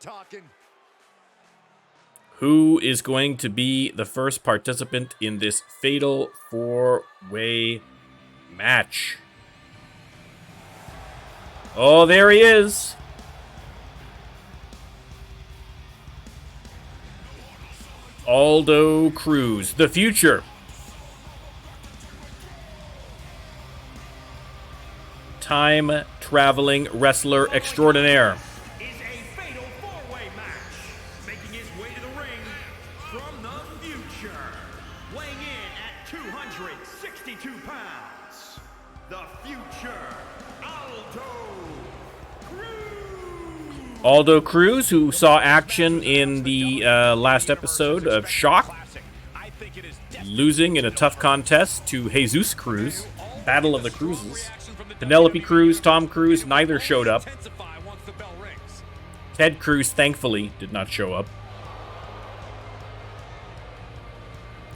talking. Who is going to be the first participant in this fatal 4-way match? Oh, there he is. Aldo Cruz, the future. Time-traveling wrestler extraordinaire. Is a fatal 4-way match. Making his way to the ring from the future. Weighing in at 262 pounds. The future, Aldo Cruz. Aldo Cruz, who saw action in the last episode of Shock, losing in a tough contest to Jesus Cruz, Battle of the Cruzes. Penelope Cruz, Tom Cruz, neither showed up. Ted Cruz, thankfully, did not show up.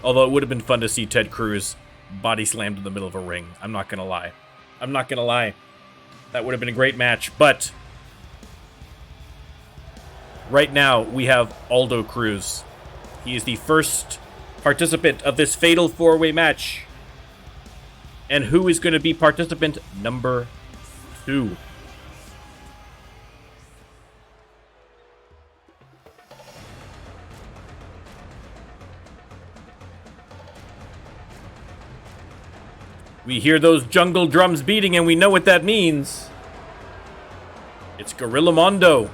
Although it would have been fun to see Ted Cruz body slammed in the middle of a ring. I'm not going to lie. I'm not going to lie. That would have been a great match, but right now we have Aldo Cruz. He is the first participant of this fatal 4-way match. And who is going to be participant number 2? We hear those jungle drums beating, and we know what that means. It's Gorilla Mondo.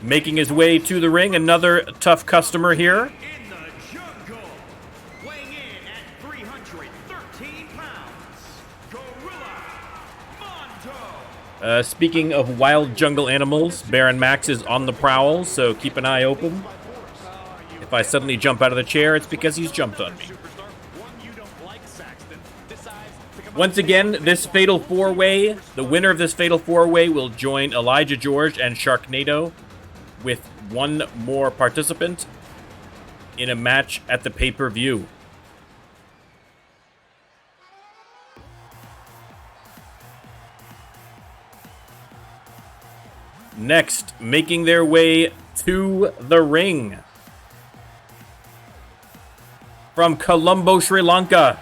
Making his way to the ring, another tough customer here. In the jungle. Weighing in at 313 pounds. Gorilla Mondo. Speaking of wild jungle animals, Baron Max is on the prowl, so keep an eye open. If I suddenly jump out of the chair, it's because he's jumped on me. Once again, this Fatal 4-Way, the winner of this Fatal 4-Way will join Elijah George and Sharknado with one more participant in a match at the pay-per-view. Next, making their way to the ring. From Colombo, Sri Lanka,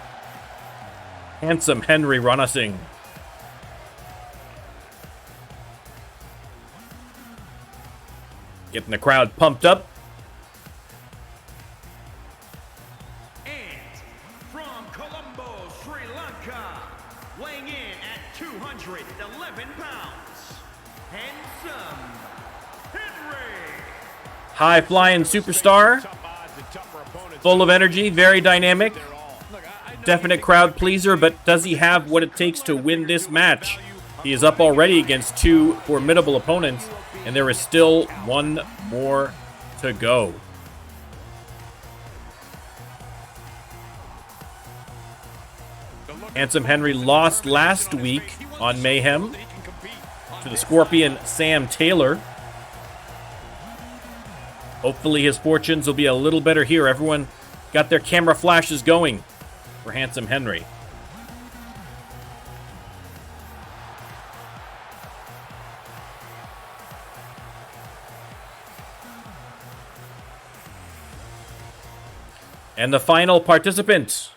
Handsome Henry Ranasinghe. Getting the crowd pumped up. And from Colombo, Sri Lanka, weighing in at 211 pounds, Handsome Henry. High-flying superstar. Full of energy, very dynamic. Definite crowd pleaser, but does he have what it takes to win this match? He is up already against two formidable opponents, and there is still one more to go. Handsome Henry lost last week on Mayhem to the Scorpion Sam Taylor. Hopefully his fortunes will be a little better here. Everyone got their camera flashes going for Handsome Henry. And the final participant.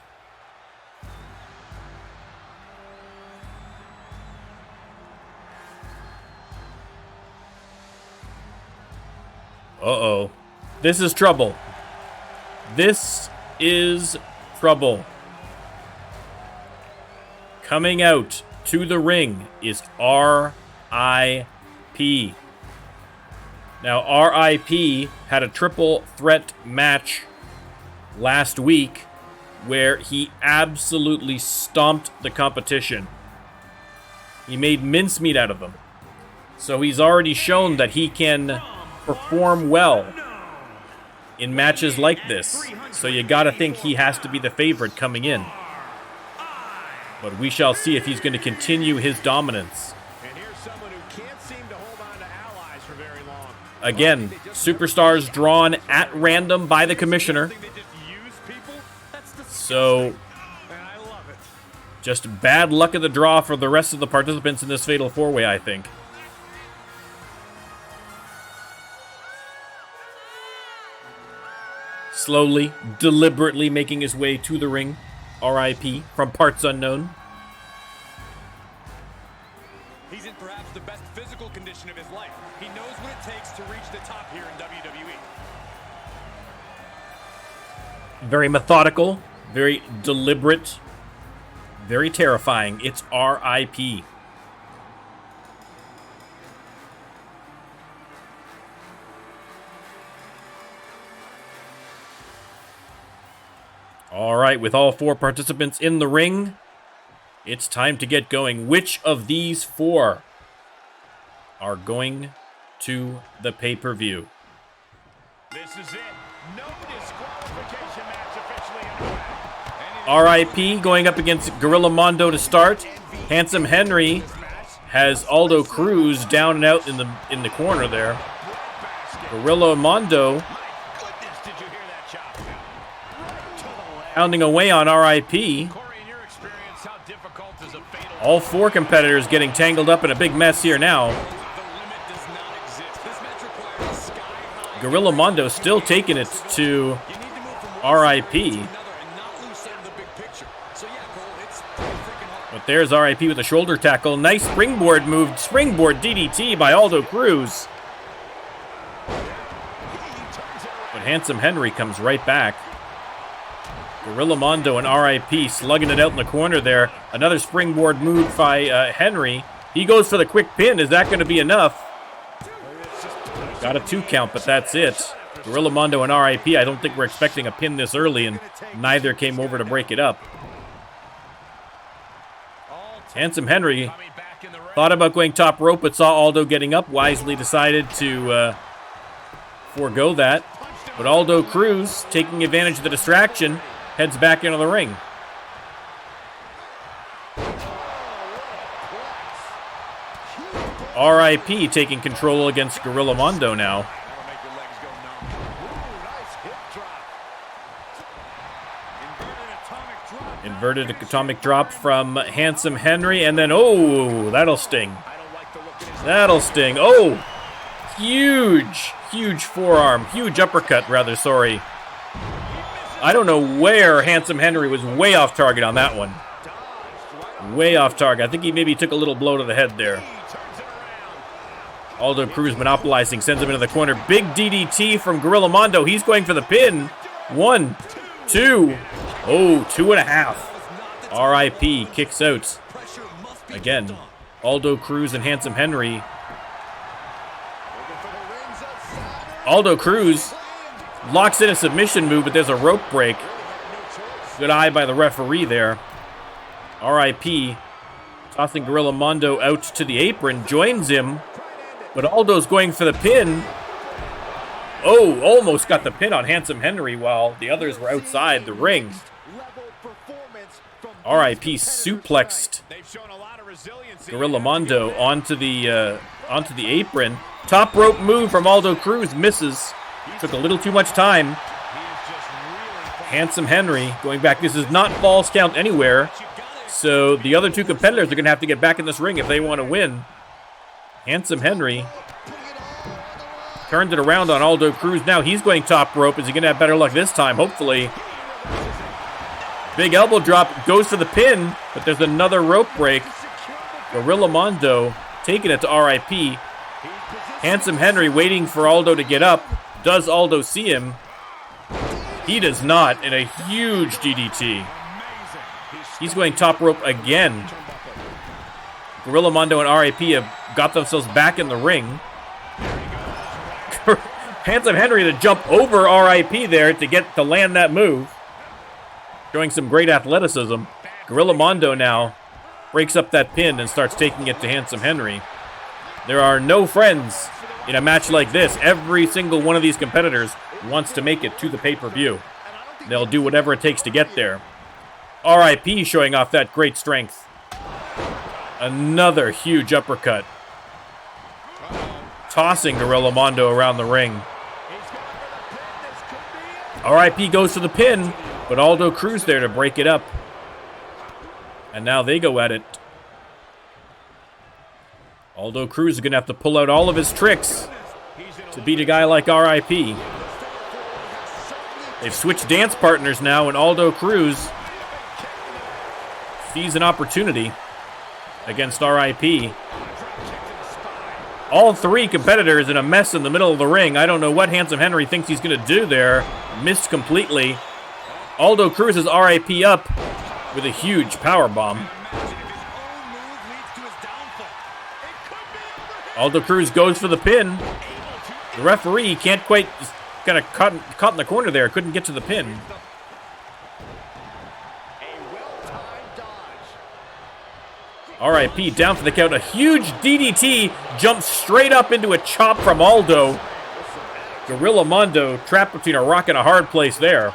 Uh-oh. This is trouble. This is trouble. Coming out to the ring is R.I.P. Now, R.I.P. had a triple threat match last week where he absolutely stomped the competition. He made mincemeat out of them. So he's already shown that he can perform well in matches like this. So you gotta think he has to be the favorite coming in. But we shall see if he's going to continue his dominance. Again, superstars drawn at random by the commissioner. So Just bad luck of the draw for the rest of the participants in this Fatal 4-Way, I think. Slowly, deliberately making his way to the ring. R.I.P. from parts unknown. He's in perhaps the best physical condition of his life. He knows what it takes to reach the top here in WWE. Very methodical, very deliberate, very terrifying. It's R.I.P. All right, with all 4 participants in the ring, it's time to get going. Which of these 4 are going to the pay-per-view? This is it. No disqualification match officially underway. R.I.P. going up against Gorilla Mondo to start. Handsome Henry has Aldo Cruz down and out in the corner there. Gorilla Mondo pounding away on R.I.P. All 4 competitors getting tangled up in a big mess here now. Gorilla Mondo still taking it to R.I.P. But there's R.I.P. with a shoulder tackle. Nice springboard move. Springboard DDT by Aldo Cruz. But Handsome Henry comes right back. Gorilla Mondo and R.I.P. slugging it out in the corner there. Another springboard move by Henry. He goes for the quick pin. Is that going to be enough? Got a 2 count, but that's it. Gorilla Mondo and R.I.P. I don't think we're expecting a pin this early, and neither came over to break it up. Handsome Henry thought about going top rope, but saw Aldo getting up. Wisely decided to forego that. But Aldo Cruz, taking advantage of the distraction, heads back into the ring. R.I.P. taking control against Gorilla Mondo now. Inverted atomic drop from Handsome Henry, and then, oh, that'll sting. That'll sting. Oh, huge forearm, huge uppercut, rather, sorry. I don't know where Handsome Henry was way off target on that one. Way off target. I think he maybe took a little blow to the head there. Aldo Cruz monopolizing, sends him into the corner. Big DDT from Gorilla Mondo. He's going for the pin. 1, 2. Oh, 2.5. R.I.P. kicks out. Again, Aldo Cruz and Handsome Henry. Aldo Cruz locks in a submission move, but there's a rope break. Good eye by the referee there. R.I.P. tossing Gorilla Mondo out to the apron, joins him, but Aldo's going for the pin. Oh, almost got the pin on Handsome Henry while the others were outside the ring. R.I.P. suplexed Gorilla Mondo onto the apron. Top rope move from Aldo Cruz, misses. Took a little too much time. Handsome Henry going back. This is not false count anywhere. So the other 2 competitors are going to have to get back in this ring if they want to win. Handsome Henry turned it around on Aldo Cruz. Now he's going top rope. Is he going to have better luck this time? Hopefully. Big elbow drop. Goes for the pin, but there's another rope break. Gorilla Mondo taking it to R.I.P. Handsome Henry waiting for Aldo to get up. Does Aldo see him? He does not, in a huge DDT. He's going top rope again. Gorilla Mondo and R.I.P. have got themselves back in the ring. Handsome Henry to jump over R.I.P. there to land that move. Showing some great athleticism. Gorilla Mondo now breaks up that pin and starts taking it to Handsome Henry. There are no friends in a match like this. Every single one of these competitors wants to make it to the pay-per-view. They'll do whatever it takes to get there. R.I.P. showing off that great strength. Another huge uppercut. Tossing Gorilla Mondo around the ring. R.I.P. goes for the pin, but Aldo Cruz there to break it up. And now they go at it. Aldo Cruz is going to have to pull out all of his tricks to beat a guy like RIP. They've switched dance partners now, and Aldo Cruz sees an opportunity against RIP. All three competitors in a mess in the middle of the ring. I don't know what Handsome Henry thinks he's going to do there. Missed completely. Aldo Cruz is RIP up with a huge power bomb. Aldo Cruz goes for the pin. The referee can't quite, kind of caught in the corner there. Couldn't get to the pin. RIP down for the count. A huge DDT jumps straight up into a chop from Aldo. Gorilla Mondo trapped between a rock and a hard place there.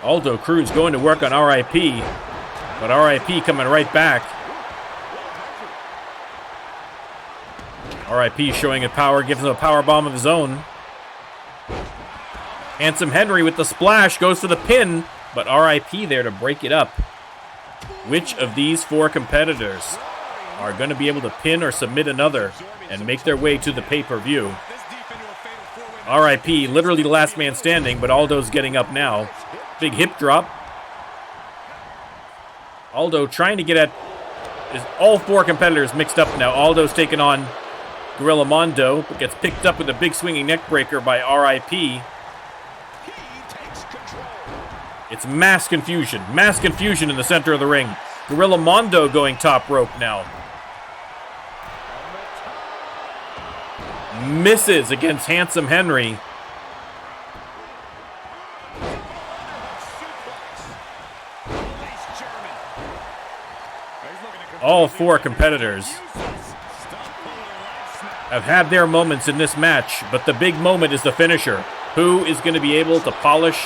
Aldo Cruz going to work on RIP, but RIP coming right back. RIP showing his power, gives him a power bomb of his own. Handsome Henry with the splash goes for the pin, but RIP there to break it up. Which of these four competitors are going to be able to pin or submit another and make their way to the pay-per-view? RIP, literally the last man standing, but Aldo's getting up now. Big hip drop. Aldo trying to get at all four competitors mixed up now. Aldo's taken on Gorilla Mondo, but gets picked up with a big swinging neck breaker by RIP. It's mass confusion. Mass confusion in the center of the ring. Gorilla Mondo going top rope now. Misses against Handsome Henry. All four competitors have had their moments in this match, but the big moment is the finisher. Who is going to be able to polish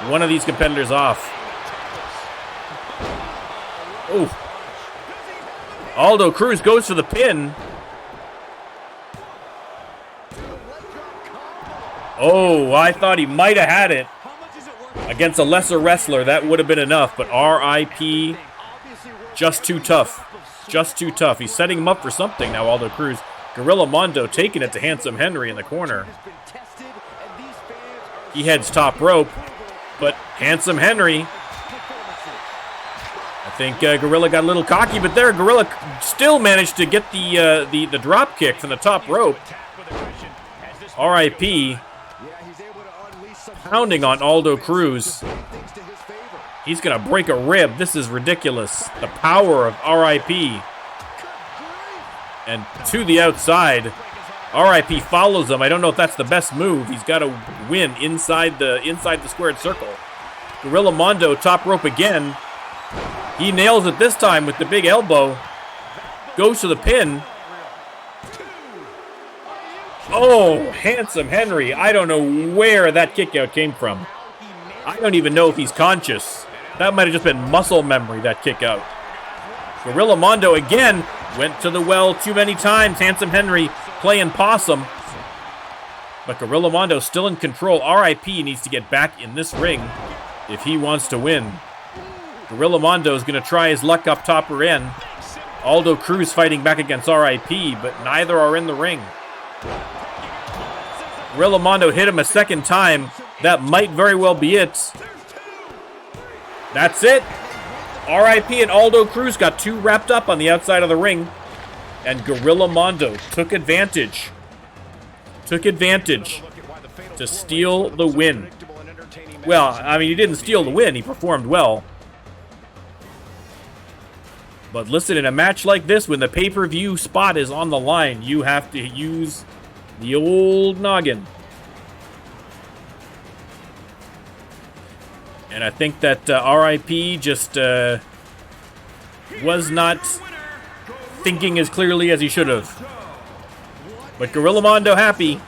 one of these competitors off? Ooh. Aldo Cruz goes for the pin. Oh, I thought he might have had it. Against a lesser wrestler, that would have been enough, but RIP, just too tough. Just too tough. He's setting him up for something now, Aldo Cruz. Gorilla Mondo taking it to Handsome Henry in the corner. He heads top rope, but Handsome Henry, I think Gorilla got a little cocky, but there Gorilla still managed to get the drop kick from the top rope. RIP pounding on Aldo Cruz. He's going to break a rib. This is ridiculous. The power of RIP. And to the outside, RIP follows him. I don't know if that's the best move. He's got to win inside the squared circle. Gorilla Mondo top rope again. He nails it this time with the big elbow. Goes to the pin. Oh, Handsome Henry. I don't know where that kick out came from. I don't even know if he's conscious. That might have just been muscle memory, that kick out. Gorilla Mondo again went to the well too many times. Handsome Henry playing possum. But Gorilla Mondo still in control. RIP needs to get back in this ring if he wants to win. Gorilla Mondo is going to try his luck up top or in. Aldo Cruz fighting back against RIP, but neither are in the ring. Gorilla Mondo hit him a second time. That might very well be it. That's it. RIP and Aldo Cruz got too wrapped up on the outside of the ring. And Gorilla Mondo took advantage. To steal the win. Well, I mean, he didn't steal the win. He performed well. But listen, in a match like this, when the pay-per-view spot is on the line, you have to use the old noggin. And I think that RIP just was not thinking as clearly as he should have. But Gorilla Mondo happy.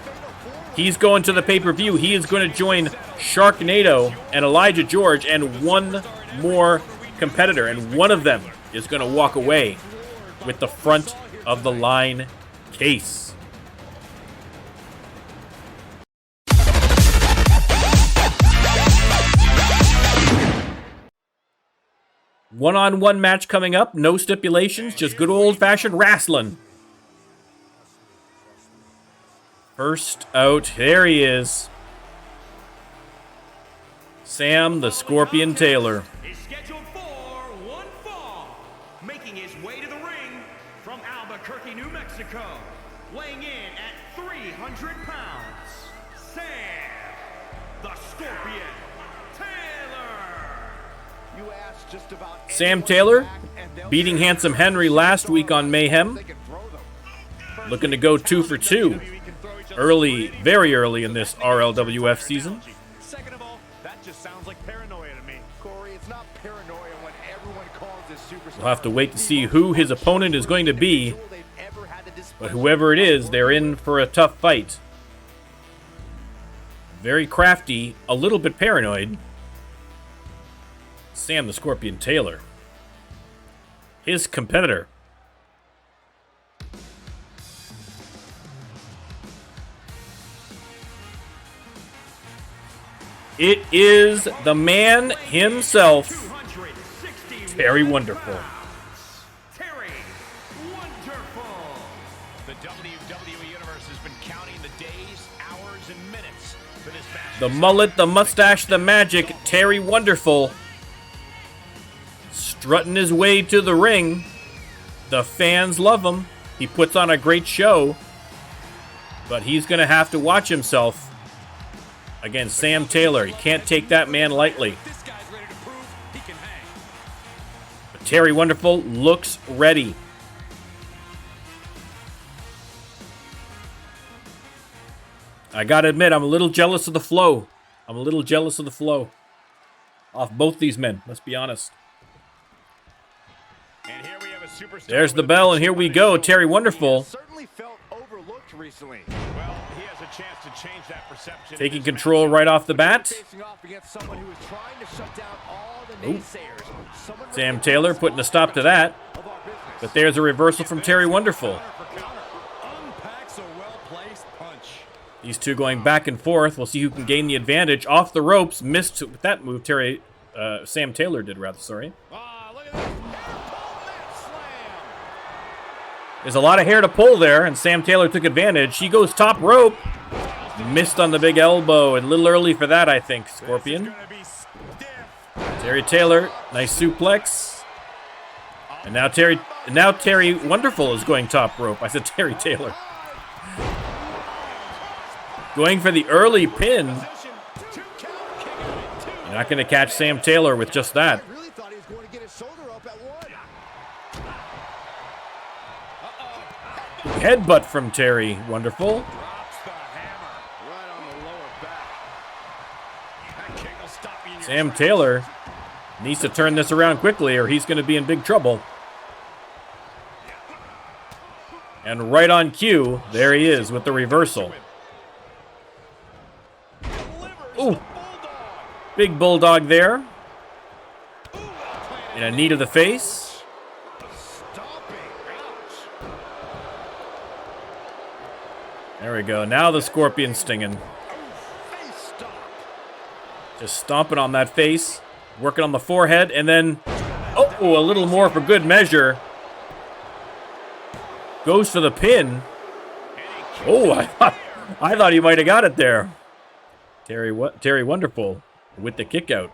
He's going to the pay-per-view. He is going to join Sharknado and Elijah George and one more competitor. And one of them is going to walk away with the front of the line case. One-on-one match coming up. No stipulations, just good old-fashioned wrestling. First out, there he is. Sam the Scorpion Taylor. Is scheduled for one fall. Making his way to the ring from Albuquerque, New Mexico. Weighing in at 300 pounds. Sam the Scorpion Taylor. You asked just about Sam Taylor beating Handsome Henry last week on Mayhem. Looking to go 2 for 2. Early, very early in this RLWF season. Second of all, that just sounds like paranoia to me. Corey, it's not paranoia when everyone calls this superstar. We'll have to wait to see who his opponent is going to be. But whoever it is, they're in for a tough fight. Very crafty, a little bit paranoid. Sam the Scorpion Taylor. His competitor. It is the man himself, Terry Wonderful. Terry Wonderful. The WWE Universe has been counting the days, hours, and minutes for this match. The mullet, the mustache, the magic, Terry Wonderful. Strutting his way to the ring. The fans love him. He puts on a great show. But he's going to have to watch himself against Sam Taylor. He can't take that man lightly. This guy's ready to prove he can hang. But Terry Wonderful looks ready. I gotta admit, I'm a little jealous of the flow. I'm a little jealous of the flow off both these men, let's be honest. And here we have a superstar. There's the bell, and here we go. Terry Wonderful Certainly felt overlooked recently. Well, he has a chance to change that perception. taking control right off the bat. Facing off against someone who is trying to shut down all the naysayers. Someone Sam Taylor putting a stop to that. of our business. But there's a reversal from Terry Wonderful. Unpacks a well-placed punch. These two going back and forth. We'll see who can gain the advantage. Off the ropes. Missed with that move. Sam Taylor did, rather. Sorry. Ah, look at this. Mat slam. There's a lot of hair to pull there, and Sam Taylor took advantage. He goes top rope. Missed on the big elbow. And a little early for that, I think, Scorpion. Gonna be stiff. Terry Taylor. Nice suplex. And now Terry Wonderful is going top rope. I said Terry Taylor. Going for the early pin. You're not going to catch Sam Taylor with just that. I really thought he was going to get his shoulder up at one. Headbutt from Terry Wonderful. Drops the hammer right on the lower back. That kick will stop you in your Sam tracks. Taylor needs to turn this around quickly or he's going to be in big trouble. And right on cue, there he is with the reversal. Ooh, big bulldog there. And a knee to the face. There we go. Now the Scorpion stinging. Just stomping on that face. Working on the forehead. And then, oh, a little more for good measure. Goes for the pin. Oh, I thought he might have got it there. Terry Wonderful with the kick out.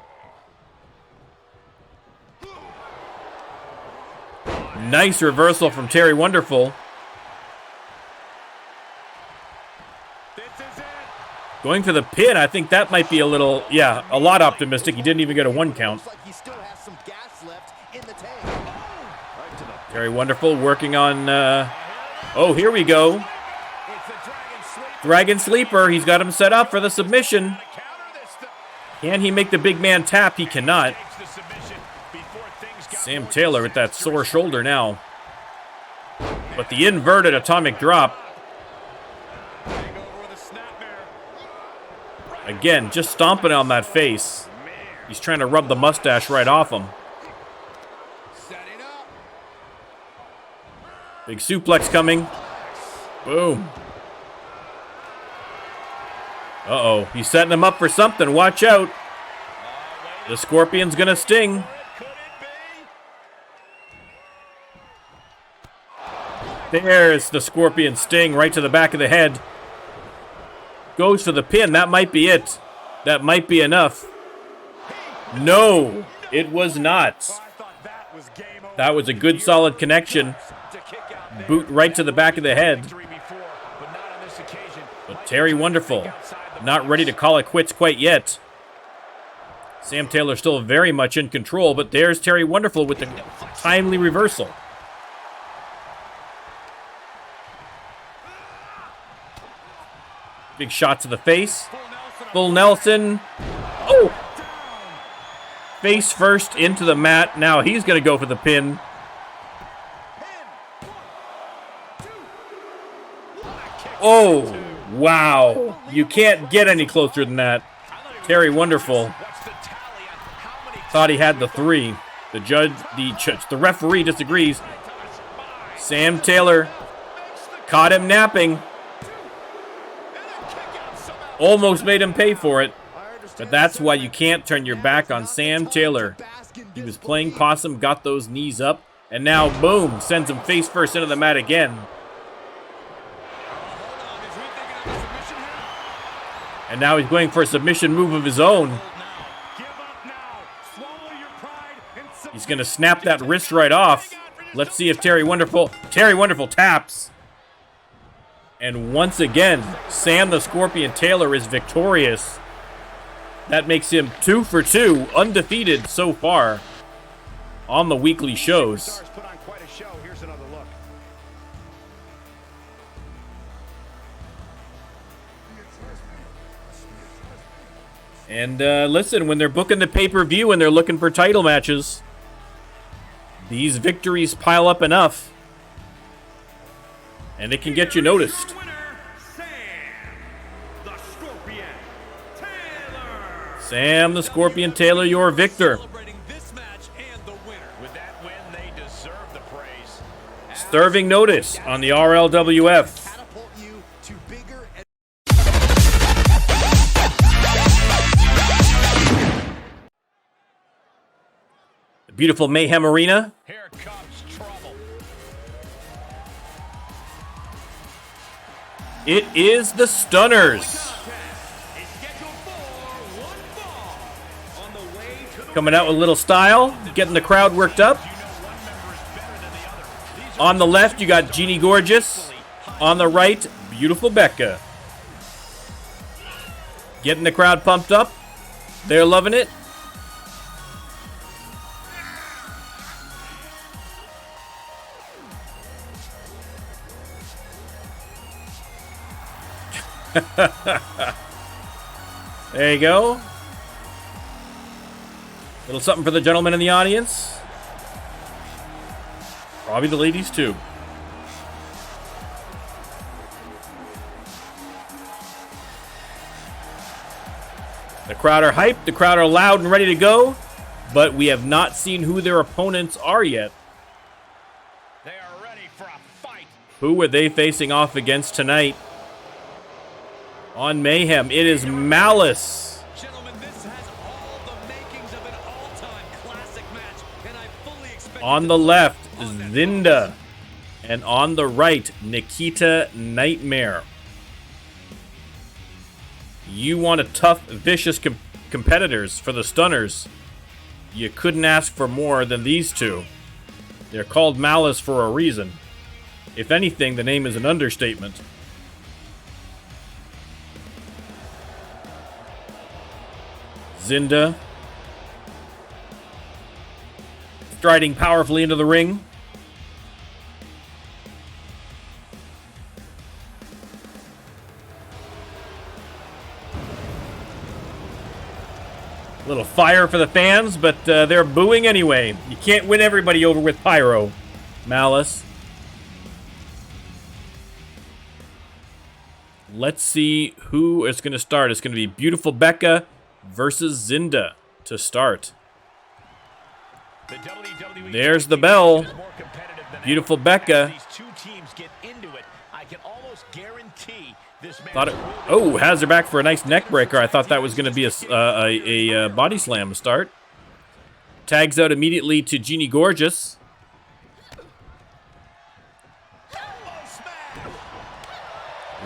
Nice reversal from Terry Wonderful. This is it. Going for the pin, I think that might be a little, a lot optimistic. He didn't even get a 1 count. Looks like he still has some gas left in the tank. Right to the Terry Wonderful working on, oh, here we go. It's the Dragon Sleeper. Dragon Sleeper, he's got him set up for the submission. Counter this th- Can he make the big man tap? He cannot. takes the submission before things got Sam more Taylor with that sore shoulder now. But the inverted atomic drop. Hang over with a snapmare. Again, just stomping on that face. Man, He's trying to rub the mustache right off him. setting up. Big suplex coming. Boom. Uh-oh. He's setting him up for something. Watch out. The Scorpion's gonna sting. Could it be? There's the Scorpion Sting right to the back of the head. Goes for the pin. That might be it. That might be enough. No, it was not. That was a good solid connection. Boot right to the back of the head. But Terry Wonderful not ready to call it quits quite yet. Sam Taylor still very much in control, but there's Terry Wonderful with the timely reversal. Big shot to the face. Full Nelson. Oh! Face first into the mat. Now he's going to go for the pin. Oh, wow. You can't get any closer than that. Terry Wonderful thought he had the 3. The referee disagrees. Sam Taylor caught him napping. Almost made him pay for it. But that's why you can't turn your back on Sam Taylor. He was playing possum, got those knees up, and now, boom, sends him face first into the mat again. And now he's going for a submission move of his own. He's going to snap that wrist right off. Let's see if Terry Wonderful taps. And once again, Sam the Scorpion Taylor is victorious. That makes him 2 for 2, undefeated so far on the weekly shows. And listen, when they're booking the pay-per-view and they're looking for title matches, these victories pile up enough, and it can get you noticed. Sam the Scorpion Taylor, your victor. Serving notice on the RLWF. The beautiful Mayhem Arena. Here comes trouble. It is the Stunners. Coming out with a little style, getting the crowd worked up. On the left, you got Jeannie Gorgeous. On the right, beautiful Becca. Getting the crowd pumped up. They're loving it. There you go. Little something for the gentlemen in the audience. Probably the ladies too. The crowd are hyped, the crowd are loud and ready to go, but we have not seen who their opponents are yet. They are ready for a fight. Who are they facing off against tonight? On Mayhem, it is Malice. Gentlemen, this has all the makings of an all-time classic match, and I fully expect On the left, Zinda. And on the right, Nikita Nightmare. You wanted tough, vicious competitors for the Stunners. You couldn't ask for more than these two. They're called Malice for a reason. If anything, the name is an understatement. Zinda striding powerfully into the ring. A little fire for the fans, but they're booing anyway. You can't win everybody over with pyro, Malice. Let's see who is going to start. It's going to be Beautiful Becca versus Zinda to start. There's the bell. Beautiful Becca. Oh, has her back for a nice neck breaker. I thought that was going to be a body slam to start. Tags out immediately to Jeannie Gorgeous.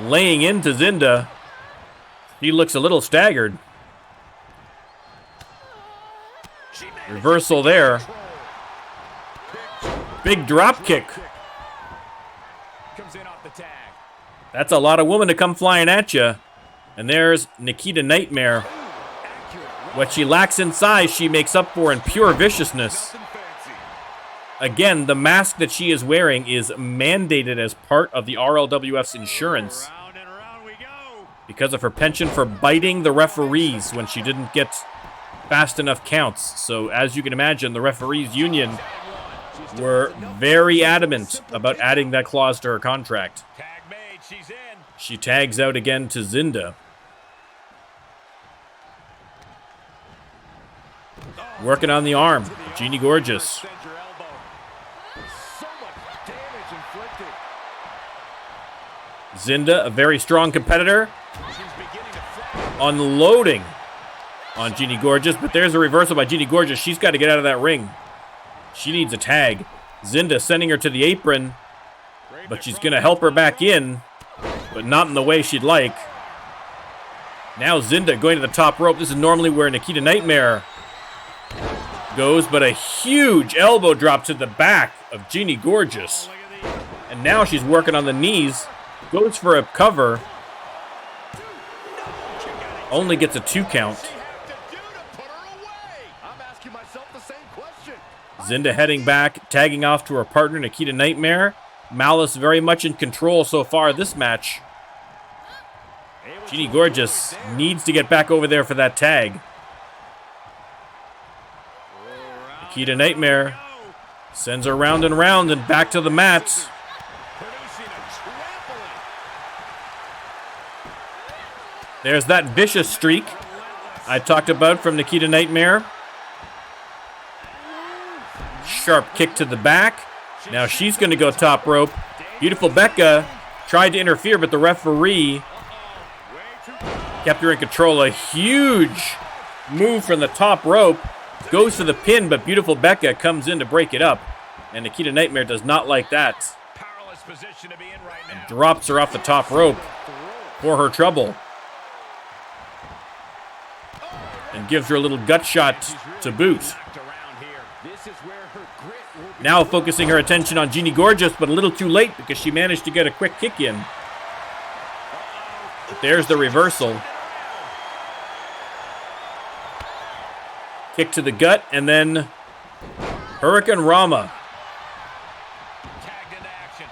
laying into Zinda. He looks a little staggered. Reversal there. Big drop kick. Comes in off the tag. That's a lot of women to come flying at you. And there's Nikita Nightmare. What she lacks in size, she makes up for in pure viciousness. Again, the mask that she is wearing is mandated as part of the RLWF's insurance Round and around we go. because of her penchant for biting the referees when she didn't get fast enough counts. So as you can imagine, the referees union were very adamant about adding that clause to her contract. Tag made. She's in. She tags out again to Zinda. Working on the arm, Jeannie Gorgeous. Send your elbow. So much damage inflicted. Zinda, a very strong competitor, She's beginning to fly. unloading on Jeannie Gorgeous, but there's a reversal by Jeannie Gorgeous. She's got to get out of that ring. She needs a tag. Zinda sending her to the apron, but she's going to help her back in, but not in the way she'd like. Now Zinda going to the top rope. This is normally where Nikita Nightmare goes, but a huge elbow drop to the back of Jeannie Gorgeous. And now she's working on the knees. Goes for a cover. Only gets a 2 count. I'm asking myself the same question. Zinda heading back, tagging off to her partner, Nikita Nightmare. Malice very much in control so far this match. Jeannie Gorgeous needs to get back over there for that tag. Nikita Nightmare sends her round and round and back to the mat. Producing a trampling. There's that vicious streak I talked about from Nikita Nightmare. Sharp kick to the back. Now she's going to go top rope. Beautiful Becca tried to interfere, but the referee kept her in control. A huge move from the top rope. Goes for the pin, but Beautiful Becca comes in to break it up. And Nikita Nightmare does not like that. Powerless position to be in right now. Drops her off the top rope for her trouble. And gives her a little gut shot to boot. Knocked around here. This is where her grit will be. Now focusing her attention on Jeannie Gorgeous, but a little too late because she managed to get a quick kick in. But there's the reversal. Kick to the gut, and then Hurricane Rama. Tagged into action.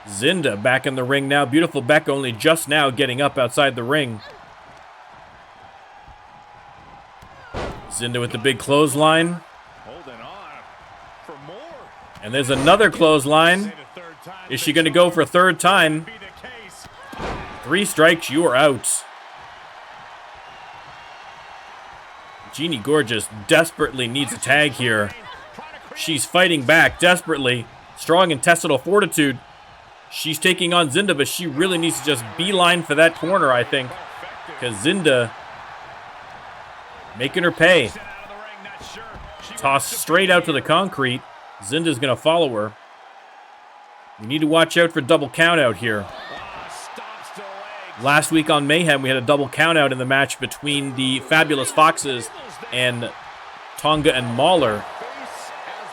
Zinda back in the ring now. Beautiful Becca only just now getting up outside the ring. Zinda with the big clothesline. Holding on for more. And there's another clothesline. Say the third time. Is she going to go for a third time? Be the case. 3 strikes, you are out. Jeannie Gorgeous desperately needs a tag here. She's fighting back desperately. Strong intestinal fortitude. She's taking on Zinda, but she really needs to just beeline for that corner, I think. Because Zinda making her pay. Out of the ring, not sure. She Tossed straight out to the concrete. Zinda's going to follow her. We need to watch out for double count out here. stops to the leg. Last week on Mayhem, we had a double count out in the match between the Fabulous Foxes and Tonga and Mahler.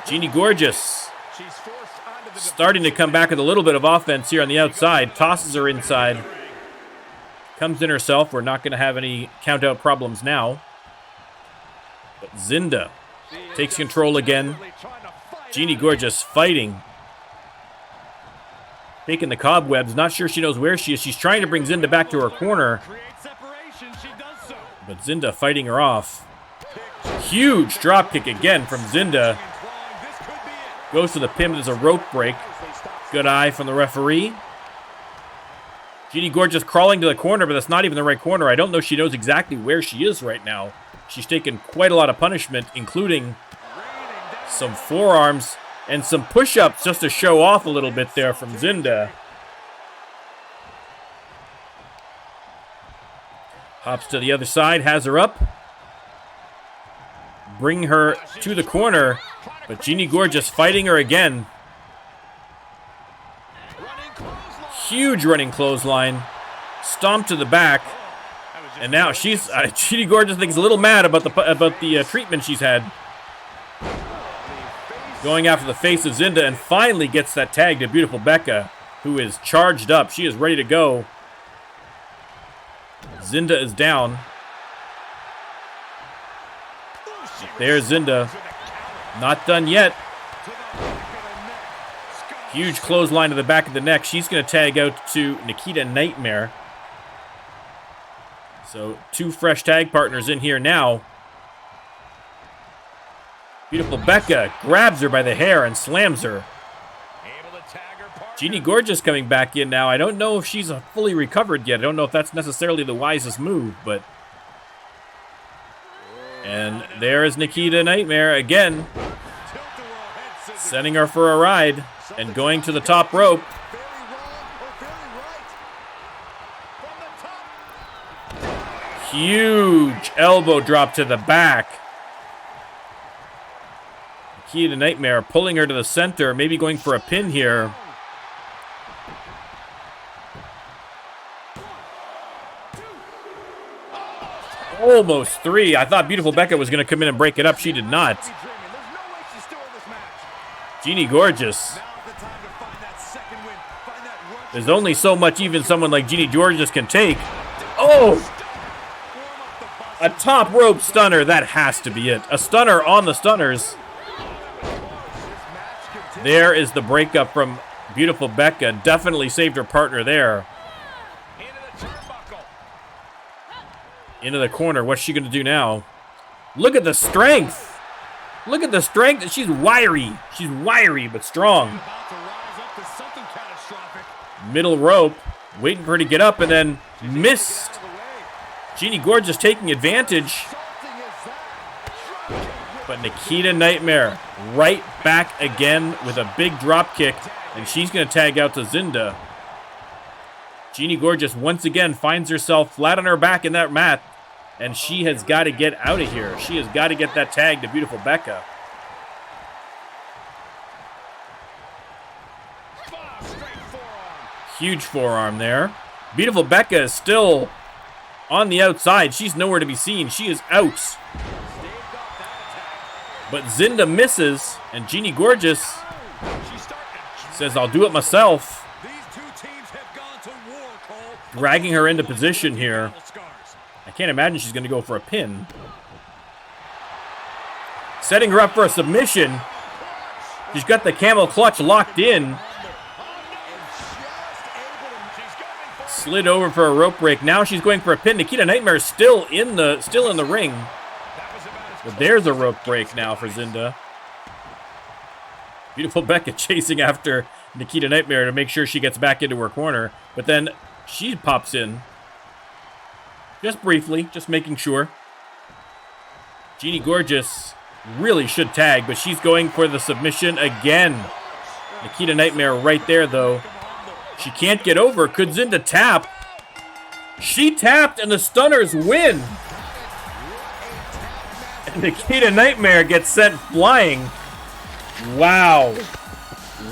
Jeannie Gorgeous She's forced onto the starting to come back with a little bit of offense here on the outside. Tosses her inside. Comes in herself. We're not going to have any count out problems now. But Zinda takes control again. Jeannie Gorgeous fighting. Taking the cobwebs. Not sure she knows where she is. She's trying to bring Zinda back to her corner. create separation. She does so. But Zinda fighting her off. Huge drop kick again from Zinda. This could be it. Goes to the pin. There's a rope break. Good eye from the referee. Jeannie Gorgeous crawling to the corner, but that's not even the right corner. I don't know if she knows exactly where she is right now. She's taken quite a lot of punishment, including some forearms and some push-ups just to show off a little bit there from Zinda. Hops to the other side, has her up. Bring her to the corner, but Jeannie Gorgeous fighting her again. Huge running clothesline. Stomp to the back. And now she's Chidi Gorgeous thinks a little mad about the treatment she's had. Going after the face of Zinda and finally gets that tag to beautiful Becca, who is charged up. She is ready to go. Zinda is down. There's Zinda. Not done yet. Huge clothesline to the back of the neck. She's going to tag out to Nikita Nightmare. So 2 fresh tag partners in here now. Beautiful Becca grabs her by the hair and slams her. Jeannie Gorgeous coming back in now. I don't know if she's fully recovered yet. I don't know if that's necessarily the wisest move, but... And there is Nikita Nightmare again. Sending her for a ride and going to the top rope. Huge elbow drop to the back. Nikita Nightmare pulling her to the center, maybe going for a pin here. Almost 3. I thought beautiful Becca was going to come in and break it up. She did not. Jeannie Gorgeous. There's only so much even someone like Jeannie Gorgeous can take. Oh! A top rope stunner. That has to be it. A stunner on the stunners. There is the breakup from beautiful Becca. Definitely saved her partner there. Into the corner. What's she going to do now? Look at the strength. Look at the strength. She's wiry. She's wiry but strong. Middle rope. Waiting for her to get up and then missed. Jeannie Gorgeous taking advantage. But Nikita Nightmare right back again with a big drop kick. And she's going to tag out to Zinda. Jeannie Gorgeous once again finds herself flat on her back in that mat. And she has got to get out of here. She has got to get that tag to beautiful Becca. Huge forearm there. Beautiful Becca is still on the outside. She's nowhere to be seen. She is out. But Zinda misses, and Jeannie Gorgeous says, I'll do it myself. Dragging her into position here. I can't imagine she's going to go for a pin. Setting her up for a submission. She's got the camel clutch locked in. Slid over for a rope break. Now she's going for a pin. Nikita Nightmare is still in the ring. But there's a rope break now for Zinda. Beautiful Becca chasing after Nikita Nightmare to make sure she gets back into her corner. But then she pops in. Just briefly, just making sure. Jeannie Gorgeous really should tag, but she's going for the submission again. Nikita Nightmare right there, though. She can't get over. Could Zinda tap? She tapped, and the stunners win. And Nikita Nightmare gets sent flying. Wow.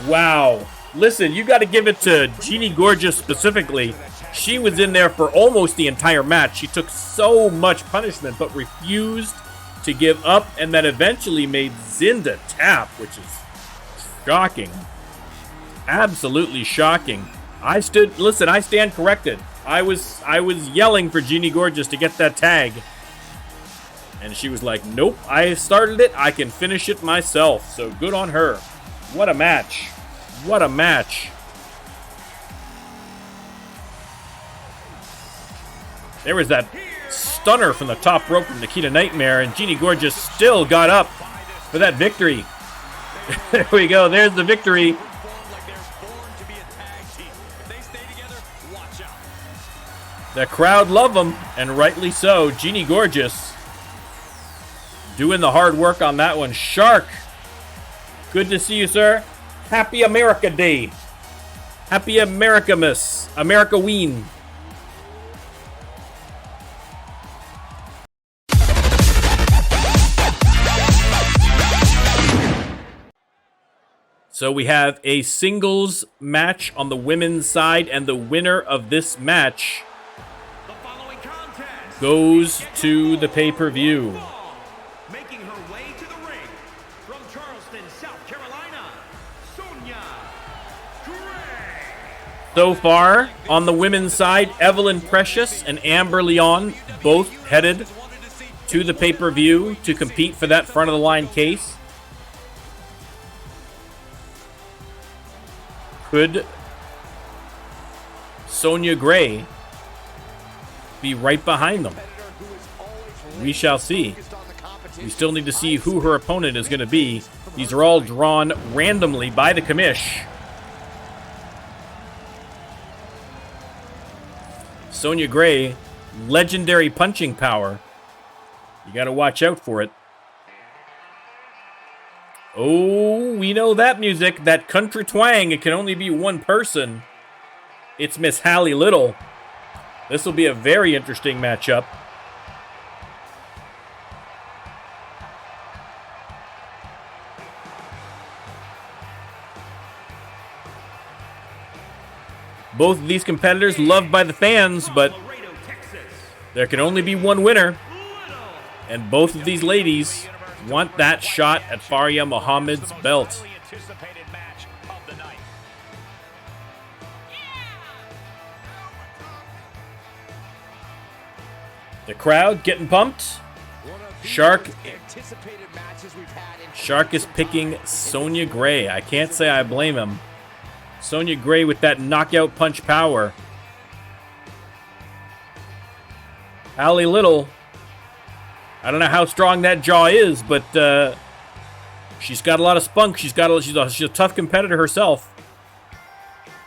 Wow. Listen, you got to give it to Jeannie Gorgeous specifically. She was in there for almost the entire match. She took so much punishment, but refused to give up, and that eventually made Zinda tap, which is shocking. Absolutely shocking. I stand corrected. I was yelling for Jeannie Gorgeous to get that tag. And she was like, nope, I started it. I can finish it myself. So good on her. What a match. What a match. There was that stunner from the top rope from Nikita Nightmare, and Jeannie Gorgeous still got up for that victory. There we go. There's the victory. The crowd love them, and rightly so. Jeannie Gorgeous doing the hard work on that one. Shark, good to see you, sir. Happy America Day. Happy Americamas. America-ween. So we have a singles match on the women's side, and the winner of this match The following contest goes to the pay-per-view. making her way to the ring from Charleston, South Carolina, Sonya Gray. So far, on the women's side, Evelyn Precious and Amber Leon both headed to the pay-per-view to compete for that front-of-the-line case. Could Sonya Gray be right behind them? We shall see. We still need to see who her opponent is going to be. These are all drawn randomly by the commish. Sonya Gray, legendary punching power. You got to watch out for it. Oh, we know that music, that country twang. It can only be one person. It's Miss Hallie Little. This will be a very interesting matchup. Both of these competitors loved by the fans, but Laredo, Texas, there can only be one winner. And both of these ladies want that shot at Faria Muhammad's belt. Anticipated match of the night. The crowd getting pumped. Shark is picking Sonya Gray. I can't say I blame him. Sonya Gray with that knockout punch power. Hallie Little, I don't know how strong that jaw is, but she's got a lot of spunk. She's a tough competitor herself.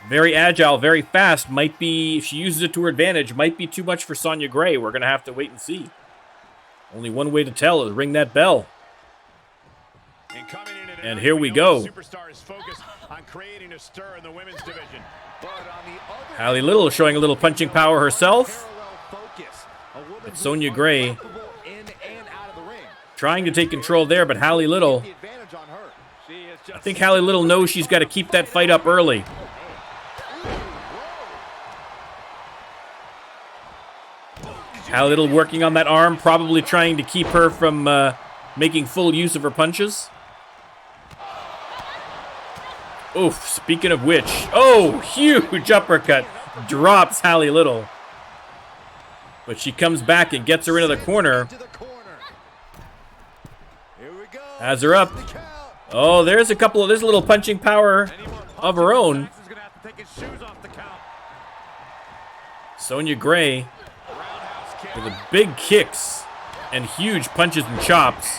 Very agile, very fast. Might be, if she uses it to her advantage, might be too much for Sonya Gray. We're going to have to wait and see. Only one way to tell is ring that bell. And here we go. Hallie Little showing a little punching power herself. But Sonya Gray trying to take control there, but Hallie Little, I think Hallie Little knows she's got to keep that fight up early. Hallie Little working on that arm, probably trying to keep her from making full use of her punches. Oof, speaking of which, oh, huge uppercut, drops Hallie Little. But she comes back and gets her into the corner. Has her up. Oh, there's a little punching power of her own. Sonya Gray with the big kicks and huge punches and chops.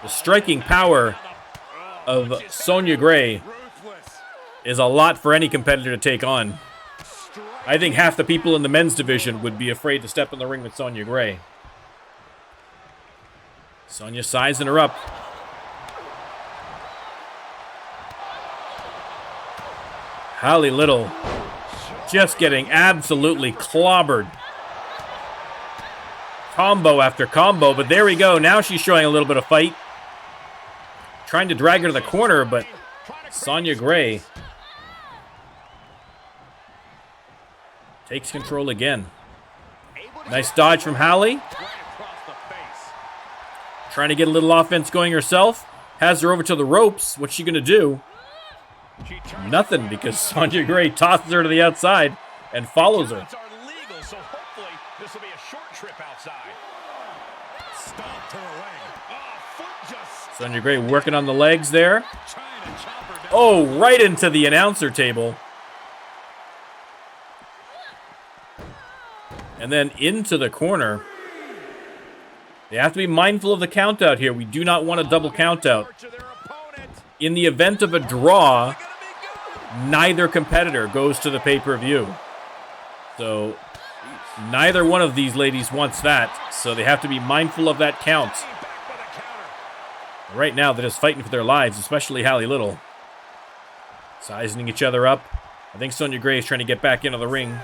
The striking power of Sonya Gray is a lot for any competitor to take on. I think half the people in the men's division would be afraid to step in the ring with Sonya Gray. Sonya sizing her up. Hallie Little just getting absolutely clobbered. Combo after combo, but there we go. Now she's showing a little bit of fight. Trying to drag her to the corner, but Sonya Gray takes control again. Nice dodge from Hallie. Trying to get a little offense going herself. Has her over to the ropes. What's she going to do? Nothing, because Sonya Gray tosses her to the outside and follows her. Sonya Gray working on the legs there. Oh, right into the announcer table. And then into the corner. They have to be mindful of the count out here. We do not want a double count out. In the event of a draw, neither competitor goes to the pay-per-view. So neither one of these ladies wants that. So they have to be mindful of that count. Right now, they're just fighting for their lives, especially Hallie Little. Sizing each other up. I think Sonya Gray is trying to get back into the ring.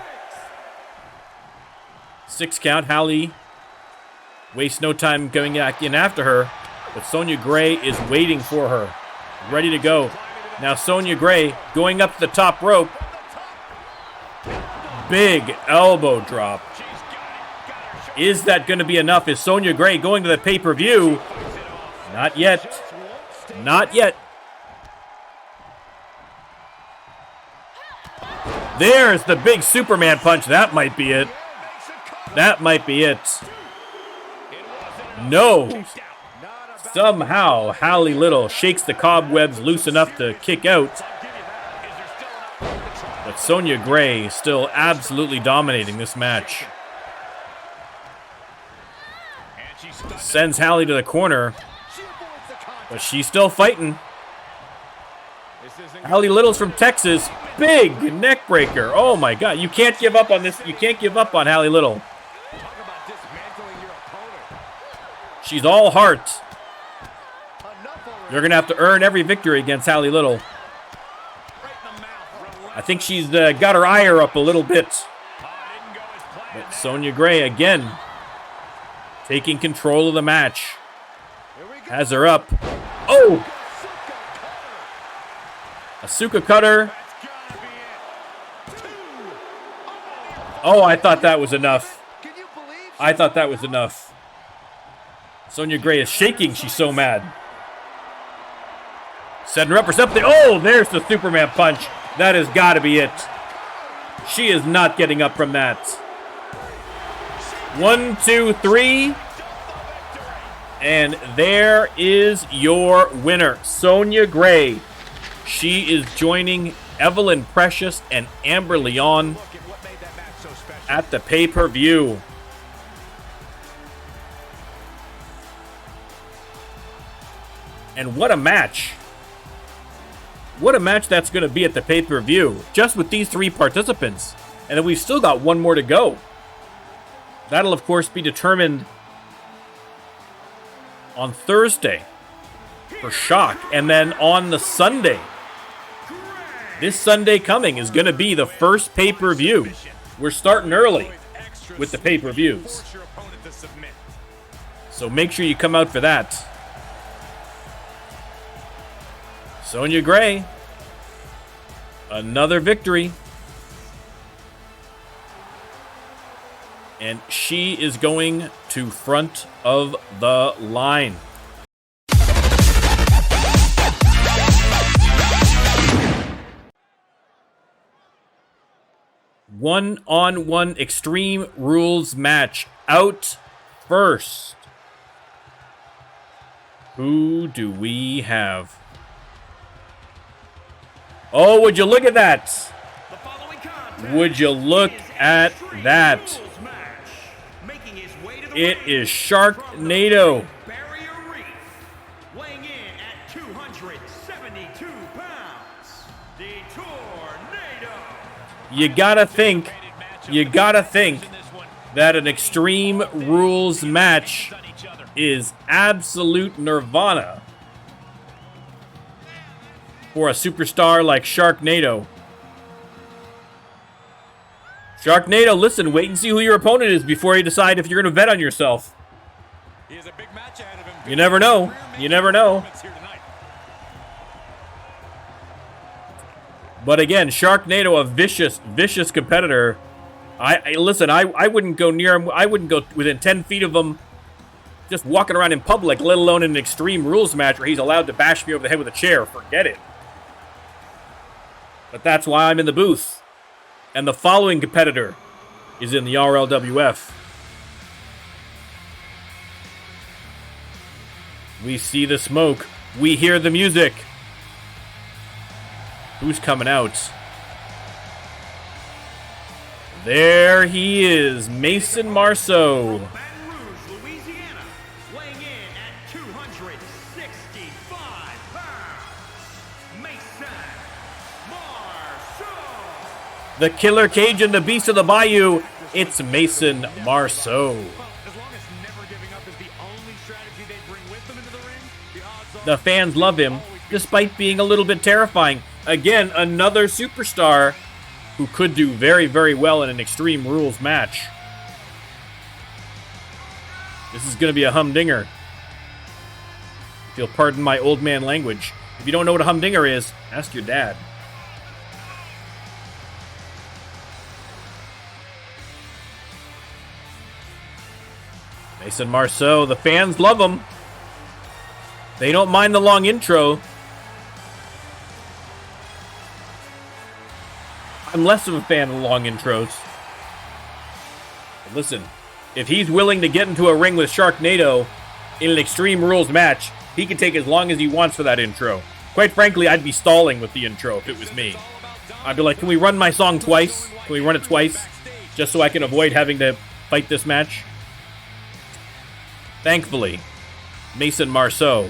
6 count. Hallie wastes no time going back in after her, but Sonya Gray is waiting for her. ready to go. Now Sonya Gray going up to the top rope. Big elbow drop. Is that going to be enough? Is Sonya Gray going to the pay-per-view? Not yet. Not yet. There's the big Superman punch. That might be it. That might be it. No. Somehow, Hallie Little shakes the cobwebs loose enough to kick out. But Sonya Gray still absolutely dominating this match. Sends Hallie to the corner. But she's still fighting. Hallie Little's from Texas. Big neck breaker. Oh my God. You can't give up on this. You can't give up on Hallie Little. She's all heart. You're going to have to earn every victory against Hallie Little. I think she's got her ire up a little bit. But Sonya Gray again taking control of the match. Has her up. Oh! Asuka cutter. Oh, I thought that was enough. I thought that was enough. Sonya Gray is shaking. She's so mad. Setting her up for something. Oh, there's the Superman punch. That has got to be it. She is not getting up from that. 1, 2, 3. And there is your winner, Sonya Gray. She is joining Evelyn Precious and Amber Leon at the pay-per-view. And what a match. What a match that's going to be at the pay-per-view, just with these 3 participants. And then we've still got 1 more to go. That'll, of course, be determined on Thursday for Shock. And then on the Sunday, this Sunday coming is going to be the first pay-per-view. We're starting early with the pay-per-views. So make sure you come out for that. Sonya Gray, another victory. And she is going to front of the line. One-on-one Extreme Rules match out first. Who do we have? Oh, would you look at that? Would you look at that? It is Sharknado. Weighing in at 272 pounds, the Tornado. You gotta think that an Extreme Rules match is absolute nirvana for a superstar like Sharknado. Sharknado, listen, wait and see who your opponent is before you decide if you're going to bet on yourself. He has a big match ahead of him. You never know. You never know. But again, Sharknado, a vicious competitor. Listen, I wouldn't go near him. I wouldn't go within 10 feet of him just walking around in public, let alone in an Extreme Rules match where he's allowed to bash me over the head with a chair. Forget it. But that's why I'm in the booth. And the following competitor is in the RLWF. We see the smoke. We hear the music. Who's coming out? There he is, Mason Marceau. Baton Rouge, Louisiana, weighing in at 265 pounds, Mason Marceau. The Killer Cajun, the Beast of the Bayou. It's Mason Marceau. As long as never giving up is the only strategy they bring with them into the ring, the odds are The fans love him, despite being a little bit terrifying. Again, another superstar who could do very, very well in an Extreme Rules match. This is going to be a humdinger. If you'll pardon my old man language. If you don't know what a humdinger is, ask your dad. Mason Marceau, the fans love him. They don't mind the long intro. I'm less of a fan of the long intros. But listen, if he's willing to get into a ring with Sharknado in an Extreme Rules match, he can take as long as he wants for that intro. Quite frankly, I'd be stalling with the intro if it was me. I'd be like, can we run my song twice? Can we run it twice? Just so I can avoid having to fight this match? Thankfully, Mason Marceau,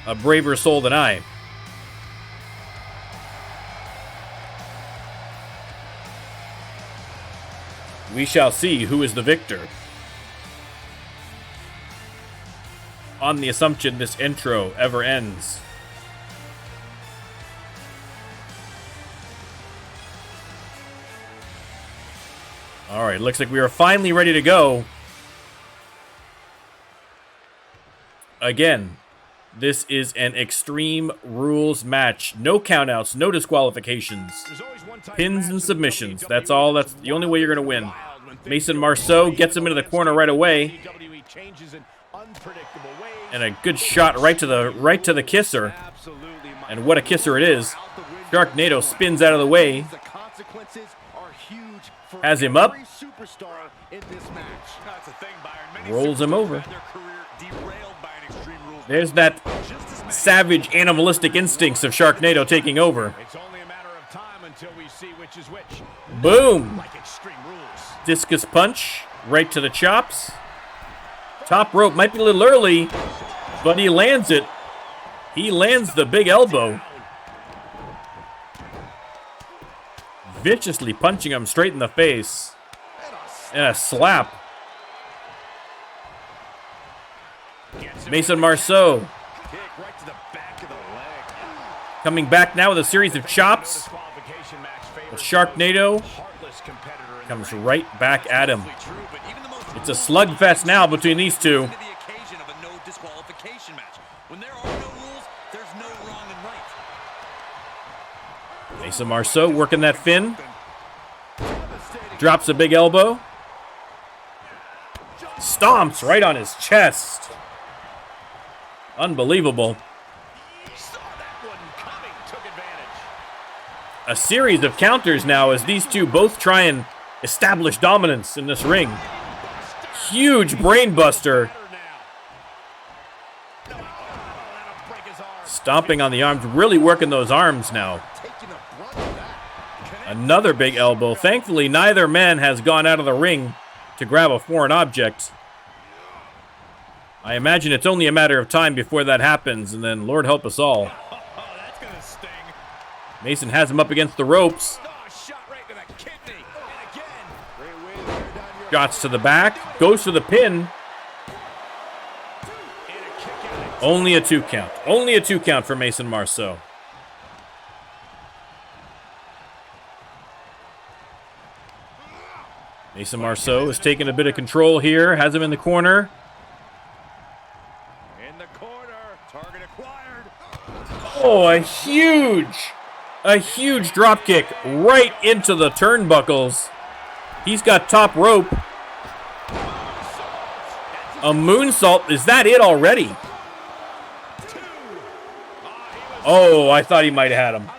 a braver soul than I. We shall see who is the victor. On the assumption this intro ever ends. Alright, looks like we are finally ready to go. Again, this is an Extreme Rules match. No countouts, no disqualifications. Pins and submissions. That's all. That's the only way you're going to win. Mason Marceau gets him into the corner right away. And a good shot right to the kisser. And what a kisser it is. Sharknado spins out of the way. Has him up. Rolls him over. There's that savage animalistic instincts of Sharknado taking over. Boom! Discus punch right to the chops. Top rope might be a little early, but he lands it. He lands the big elbow. Viciously punching him straight in the face. And a slap. Mason Marceau coming back now with a series of chops. But Sharknado comes right back at him. It's a slugfest now between these two. Mason Marceau working that Finn. Drops a big elbow. Stomps right on his chest. Unbelievable. A series of counters now as these two both try and establish dominance in this ring. Huge brain buster. Stomping on the arms, really working those arms now. Another big elbow. Thankfully, neither man has gone out of the ring to grab a foreign object. I imagine it's only a matter of time before that happens, and then Lord help us all. Mason has him up against the ropes. Shots to the back. Goes for the pin. Only a 2 count. Only a 2 count for Mason Marceau. Mason Marceau is taking a bit of control here. Has him in the corner. Oh, a huge drop kick right into the turnbuckles. He's got top rope. A moonsault. Is that it already? Oh, I thought he might have had him.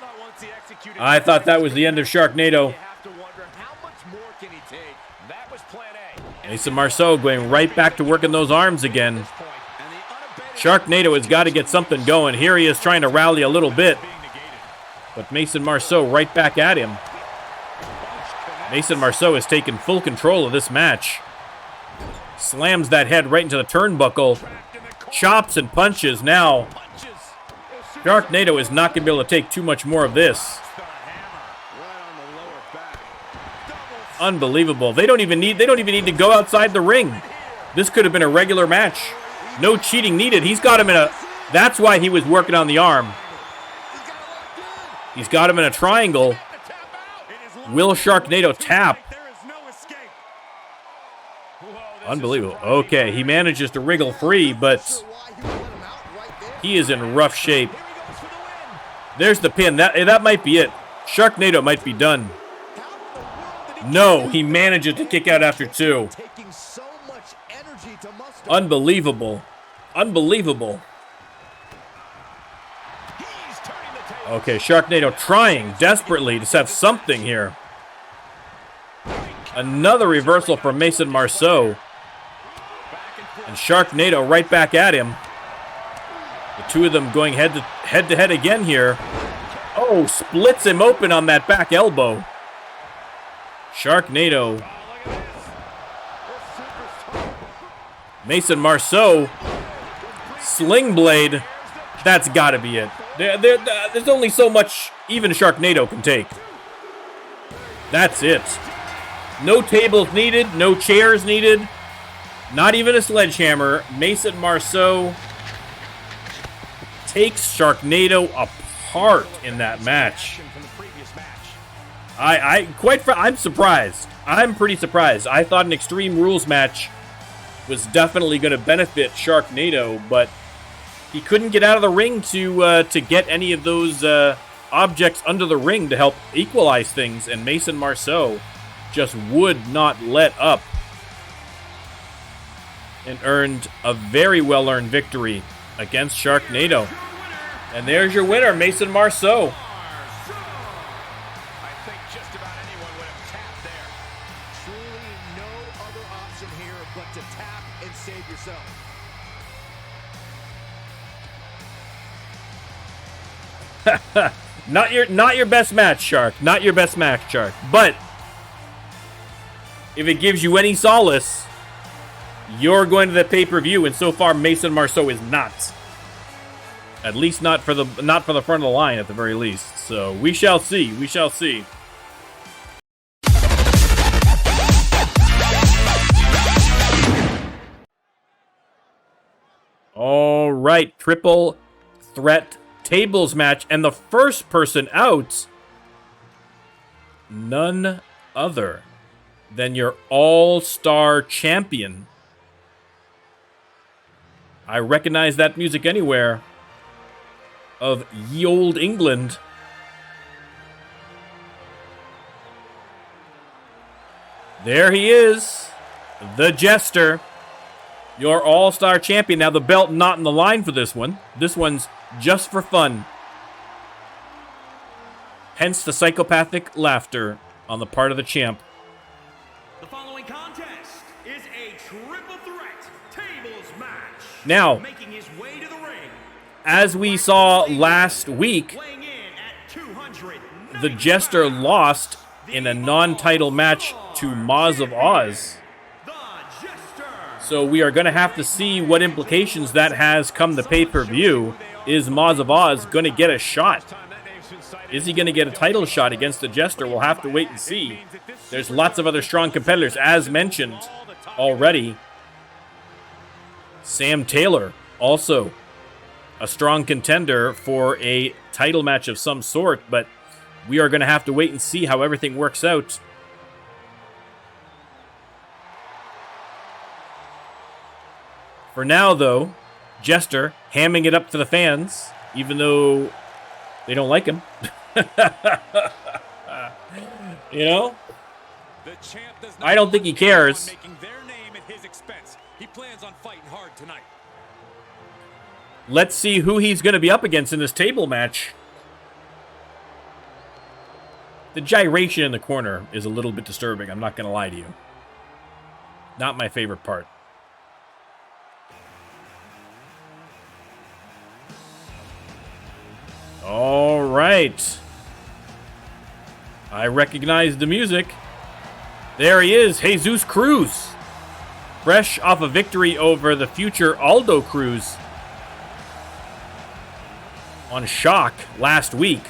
I thought that was the end of Sharknado. Mason Marceau going right back to working those arms again. Sharknado has got to get something going. Here he is trying to rally a little bit. But Mason Marceau right back at him. Mason Marceau has taken full control of this match. Slams that head right into the turnbuckle. Chops and punches now. Sharknado is not going to be able to take too much more of this. Unbelievable. They don't even need to go outside the ring. This could have been a regular match. No cheating needed. He's got him in a... That's why he was working on the arm. He's got him in a triangle. Will Sharknado tap? Unbelievable. Okay, he manages to wriggle free, but he is in rough shape. There's the pin. That might be it. Sharknado might be done. No, he manages to kick out after 2. Unbelievable. Unbelievable. Okay, Sharknado trying desperately to set something here. Another reversal from Mason Marceau. And Sharknado right back at him. The two of them going head to head again here. Oh, splits him open on that back elbow. Sharknado. Mason Marceau. Sling blade. That's got to be it. There's only so much even Sharknado can take. That's it. No tables needed. No chairs needed. Not even a sledgehammer. Mason Marceau takes Sharknado apart in that match. I'm surprised. I'm pretty surprised. I thought an Extreme Rules match was definitely going to benefit Sharknado, but he couldn't get out of the ring to get any of those objects under the ring to help equalize things, and Mason Marceau just would not let up and earned a very well-earned victory against Sharknado. And there's your winner, Mason Marceau. I think just about anyone would have tapped there. Truly no other option here but to tap and save yourself. Not your best match, Shark. Not your best match, Shark. But if it gives you any solace, you're going to the pay-per-view, and so far Mason Marceau is not. At least not for the front of the line, at the very least. So we shall see. We shall see. All right, triple threat tables match, and the first person out, none other than your all-star champion. I recognize that music anywhere. Of ye olde England. There he is. The Jester. Your all-star champion. Now the belt not in the line for this one. This one's just for fun. Hence the psychopathic laughter on the part of the champ. The following contest is a triple threat tables match. Now, Making his way to the ring, as we saw last week, weighing in at 290 the Jester lost in a non-title match to Moz of Oz. The Jester. So we are going to have to see what implications that has come to pay-per-view. Is Moz of Oz going to get a shot? Is he going to get a title shot against the Jester? We'll have to wait and see. There's lots of other strong competitors, as mentioned already. Sam Taylor, also a strong contender for a title match of some sort, but we are going to have to wait and see how everything works out. For now, though, Jester hamming it up to the fans, even though they don't like him. You know? I don't think he cares. Making their name at his expense. He plans on fighting hard tonight. Let's see who he's going to be up against in this table match. The gyration in the corner is a little bit disturbing, I'm not going to lie to you. Not my favorite part. All right. I recognize the music. There he is, Jesus Cruz. Fresh off a victory over the future Aldo Cruz on Shock last week.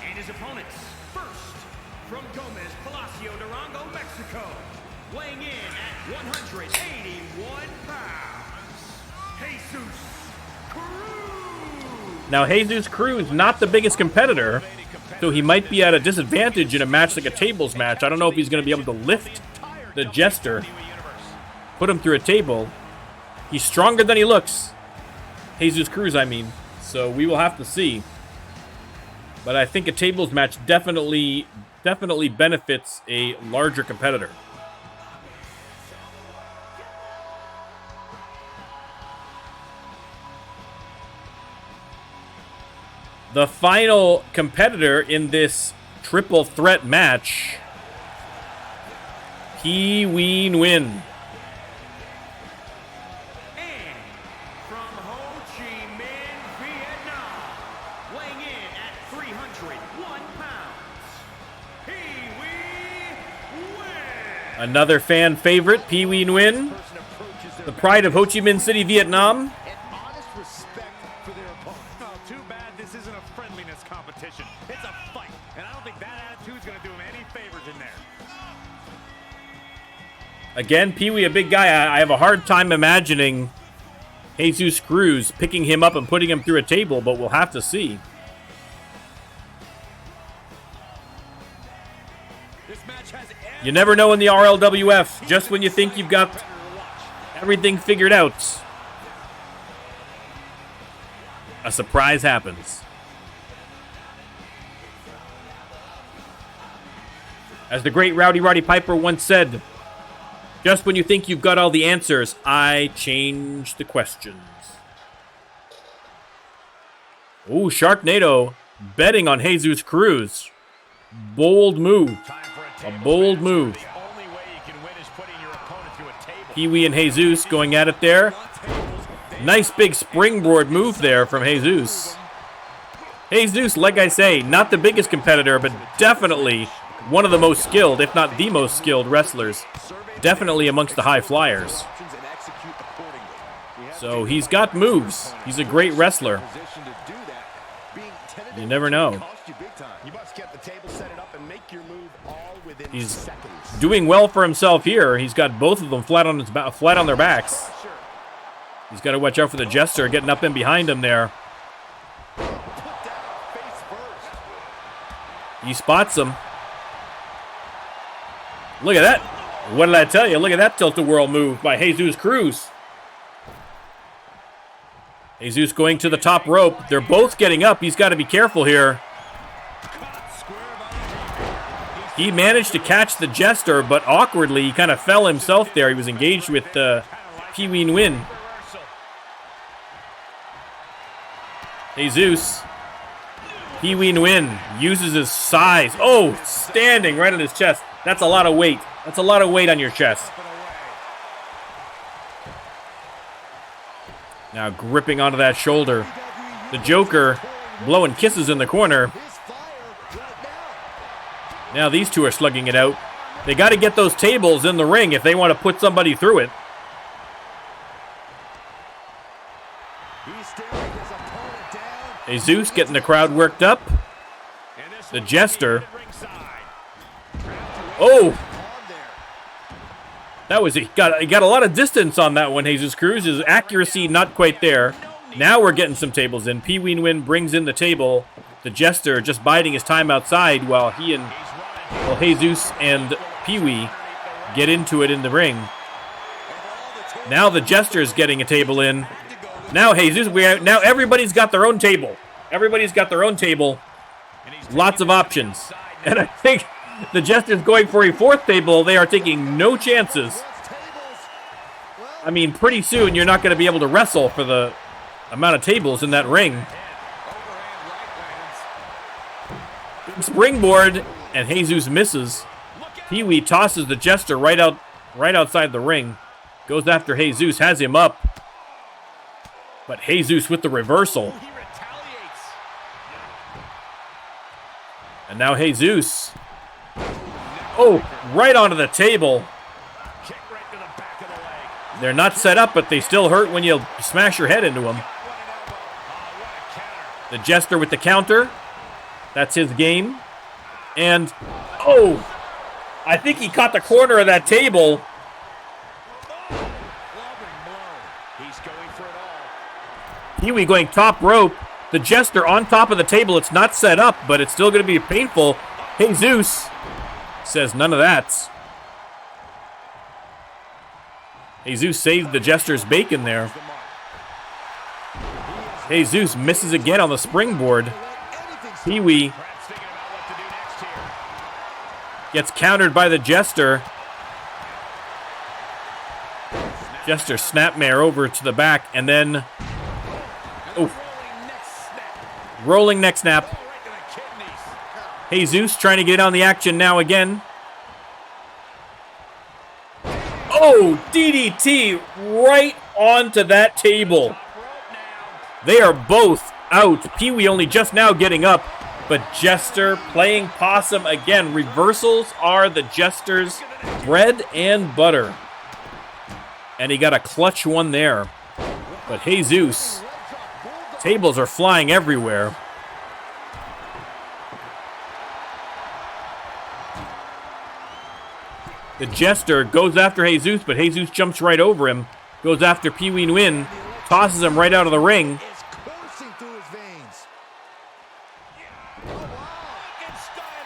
And his opponents, first, from Gomez, Palacio, Durango, Mexico, weighing in at 181 pounds, Jesus Cruz. Now, Jesus Cruz, not the biggest competitor, so he might be at a disadvantage in a match like a tables match. I don't know if he's going to be able to lift the Jester, put him through a table. He's stronger than he looks. Jesus Cruz, I mean. So we will have to see. But I think a tables match definitely benefits a larger competitor. The final competitor in this triple threat match, Pee Wee Nguyen. And from Ho Chi Minh, Vietnam, weighing in at 301 pounds, Pee Wee Nguyen. Another fan favorite, Pee Wee Nguyen, the pride of Ho Chi Minh City, Vietnam. And honest respect for their opponent. Oh, too bad this isn't a friendliness competition. It's a fight, and I don't think that attitude's going to do him any favors in there. Again, Pee Wee, a big guy. I have a hard time imagining Jesus Cruz picking him up and putting him through a table, but we'll have to see. This match has You never know in the RLWF, just when you think you've got everything figured out, a surprise happens. As the great Rowdy Roddy Piper once said, just when you think you've got all the answers, I change the questions. Ooh, Sharknado betting on Jesus Cruz. Bold move. A bold move. the only way you can win is putting your opponent through a table. Pee Wee and Jesus going at it there. Nice big springboard move there from Jesus. Jesus, like I say, not the biggest competitor, but definitely one of the most skilled, if not the most skilled wrestlers. Definitely amongst the high flyers. So he's got moves. He's a great wrestler. You never know. You must get the table, set it up, and make your move all within He's seconds. doing well for himself here. He's got both of them flat on their backs. He's got to watch out for the Jester getting up in behind him there. Put down face first. He spots him. Look at that. What did I tell you? Look at that tilt-a-whirl move by Jesus Cruz. Jesus going to the top rope. They're both getting up. He's got to be careful here. He managed to catch the Jester, but awkwardly, he kind of fell himself there. He was engaged with Pee Wee Nguyen. Jesus. Pee Wee Nguyen uses his size. Oh, standing right on his chest. That's a lot of weight. That's a lot of weight on your chest. Now gripping onto that shoulder. The Joker blowing kisses in the corner. Now these two are slugging it out. They got to get those tables in the ring if they want to put somebody through it. Jesus getting the crowd worked up. The Jester. Oh! That was, he got a lot of distance on that one, Jesus Cruz. His accuracy not quite there. Now we're getting some tables in. Pee Wee Nguyen brings in the table. The Jester just biding his time outside while Jesus and Pee Wee get into it in the ring. Now the Jester's getting a table in. Now Jesus, now everybody's got their own table. Everybody's got their own table. Lots of options. And I think the Jester's going for a fourth table. They are taking no chances. I mean, pretty soon you're not going to be able to wrestle for the amount of tables in that ring. Springboard, and Jesus misses. Pee Wee tosses the Jester right outside the ring. Goes after Jesus, has him up. But Jesus with the reversal. And now Jesus. Oh, right onto the table. They're not set up, but they still hurt when you smash your head into them. The Jester with the counter. That's his game. And, oh, I think he caught the corner of that table. Pee Wee going top rope. The Jester on top of the table. It's not set up, but it's still going to be painful. Jesus says none of that. Jesus saved the Jester's bacon there. Jesus misses again on the springboard. Pee-wee gets countered by the Jester. Jester snapmare over to the back, and then... Oh. Rolling neck snap. Jesus trying to get on the action now again. Oh, DDT right onto that table. They are both out. Pee-wee only just now getting up, but Jester playing possum again. Reversals are the Jester's bread and butter. And he got a clutch one there. But Jesus, tables are flying everywhere. The Jester goes after Jesus, but Jesus jumps right over him. Goes after Pee-wee Nguyen, tosses him right out of the ring.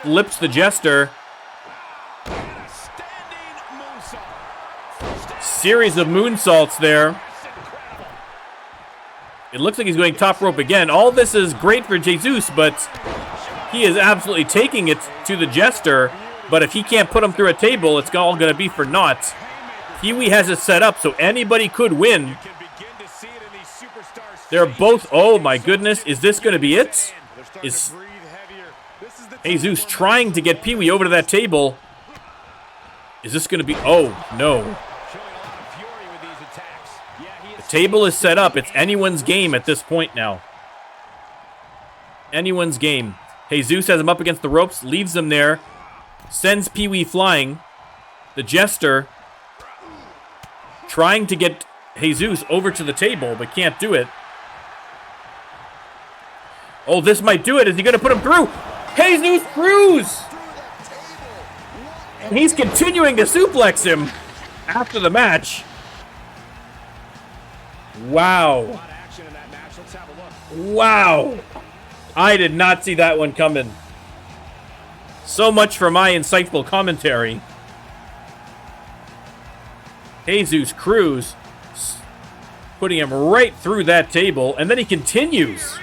Flips the Jester. Series of moonsaults there. It looks like he's going top rope again. All this is great for Jesus, but he is absolutely taking it to the Jester. But if he can't put him through a table, it's all going to be for naught. Pee-wee has it set up so anybody could win. They're both... Oh my goodness, is this going to be it? Is Jesus trying to get Pee-wee over to that table? Is this going to be... Oh, no. The table is set up. It's anyone's game at this point now. Anyone's game. Jesus has him up against the ropes, leaves him there, sends Pee-wee flying. The Jester trying to get Jesus over to the table, but can't do it. Oh, this might do it. Is he going to put him through? Jesus screws! And he's continuing to suplex him after the match. Wow. Wow. I did not see that one coming. So much for my insightful commentary. Jesus Cruz putting him right through that table, and then he continues.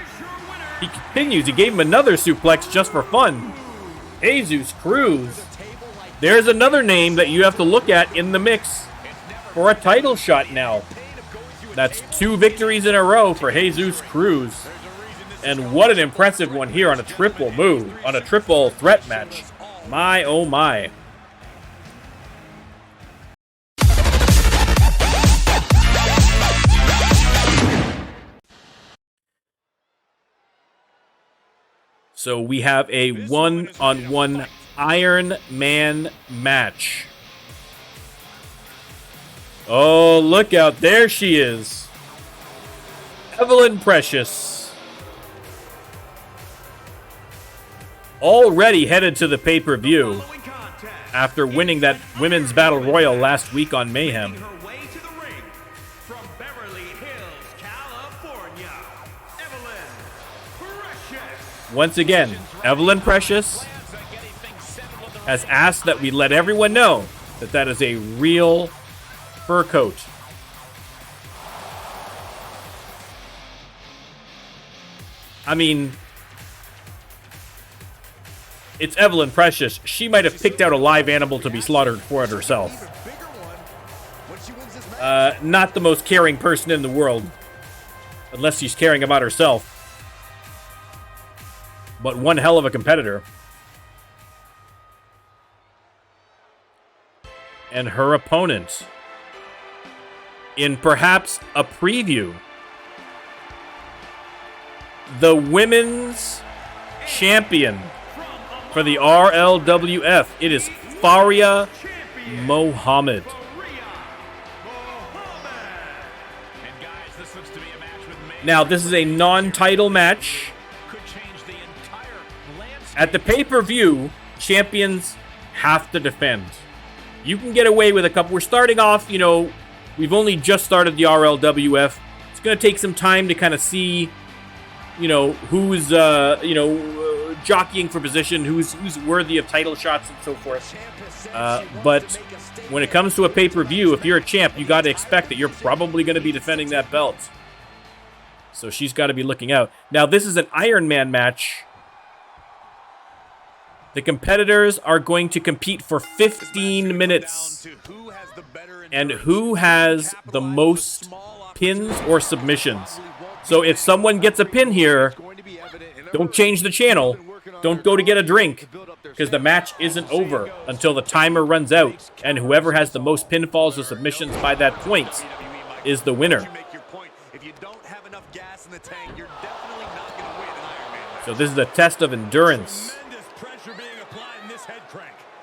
He continues. He gave him another suplex just for fun. Jesus Cruz. There's another name that you have to look at in the mix for a title shot now. That's 2 victories in a row for Jesus Cruz. And what an impressive one here on a triple move, on a triple threat match. My, oh my. So we have a one-on-one Iron Man match. Oh, look out. There she is. Evelyn Precious. Already headed to the pay-per-view after winning that Women's Battle Royal last week on Mayhem. Once again, Evelyn Precious has asked that we let everyone know that that is a real fur coat. I mean, it's Evelyn Precious. She might have picked out a live animal to be slaughtered for it herself. Not the most caring person in the world, unless she's caring about herself. But one hell of a competitor. And her opponent, in perhaps a preview, the women's champion for the RLWF. It is Faria Mohammed. Now, this is a non-title match. At the pay-per-view, champions have to defend. You can get away with a couple. We're starting off, you know, we've only just started the RLWF. It's going to take some time to kind of see, you know, who's, jockeying for position, who's worthy of title shots and so forth. But when it comes to a pay-per-view, if you're a champ, you got to expect that you're probably going to be defending that belt. So she's got to be looking out. Now, this is an Iron Man match. The competitors are going to compete for 15 minutes. And who has the most pins or submissions? So if someone gets a pin here, don't change the channel. Don't go to get a drink, because the match isn't over until the timer runs out. And whoever has the most pinfalls or submissions by that point is the winner. So this is a test of endurance.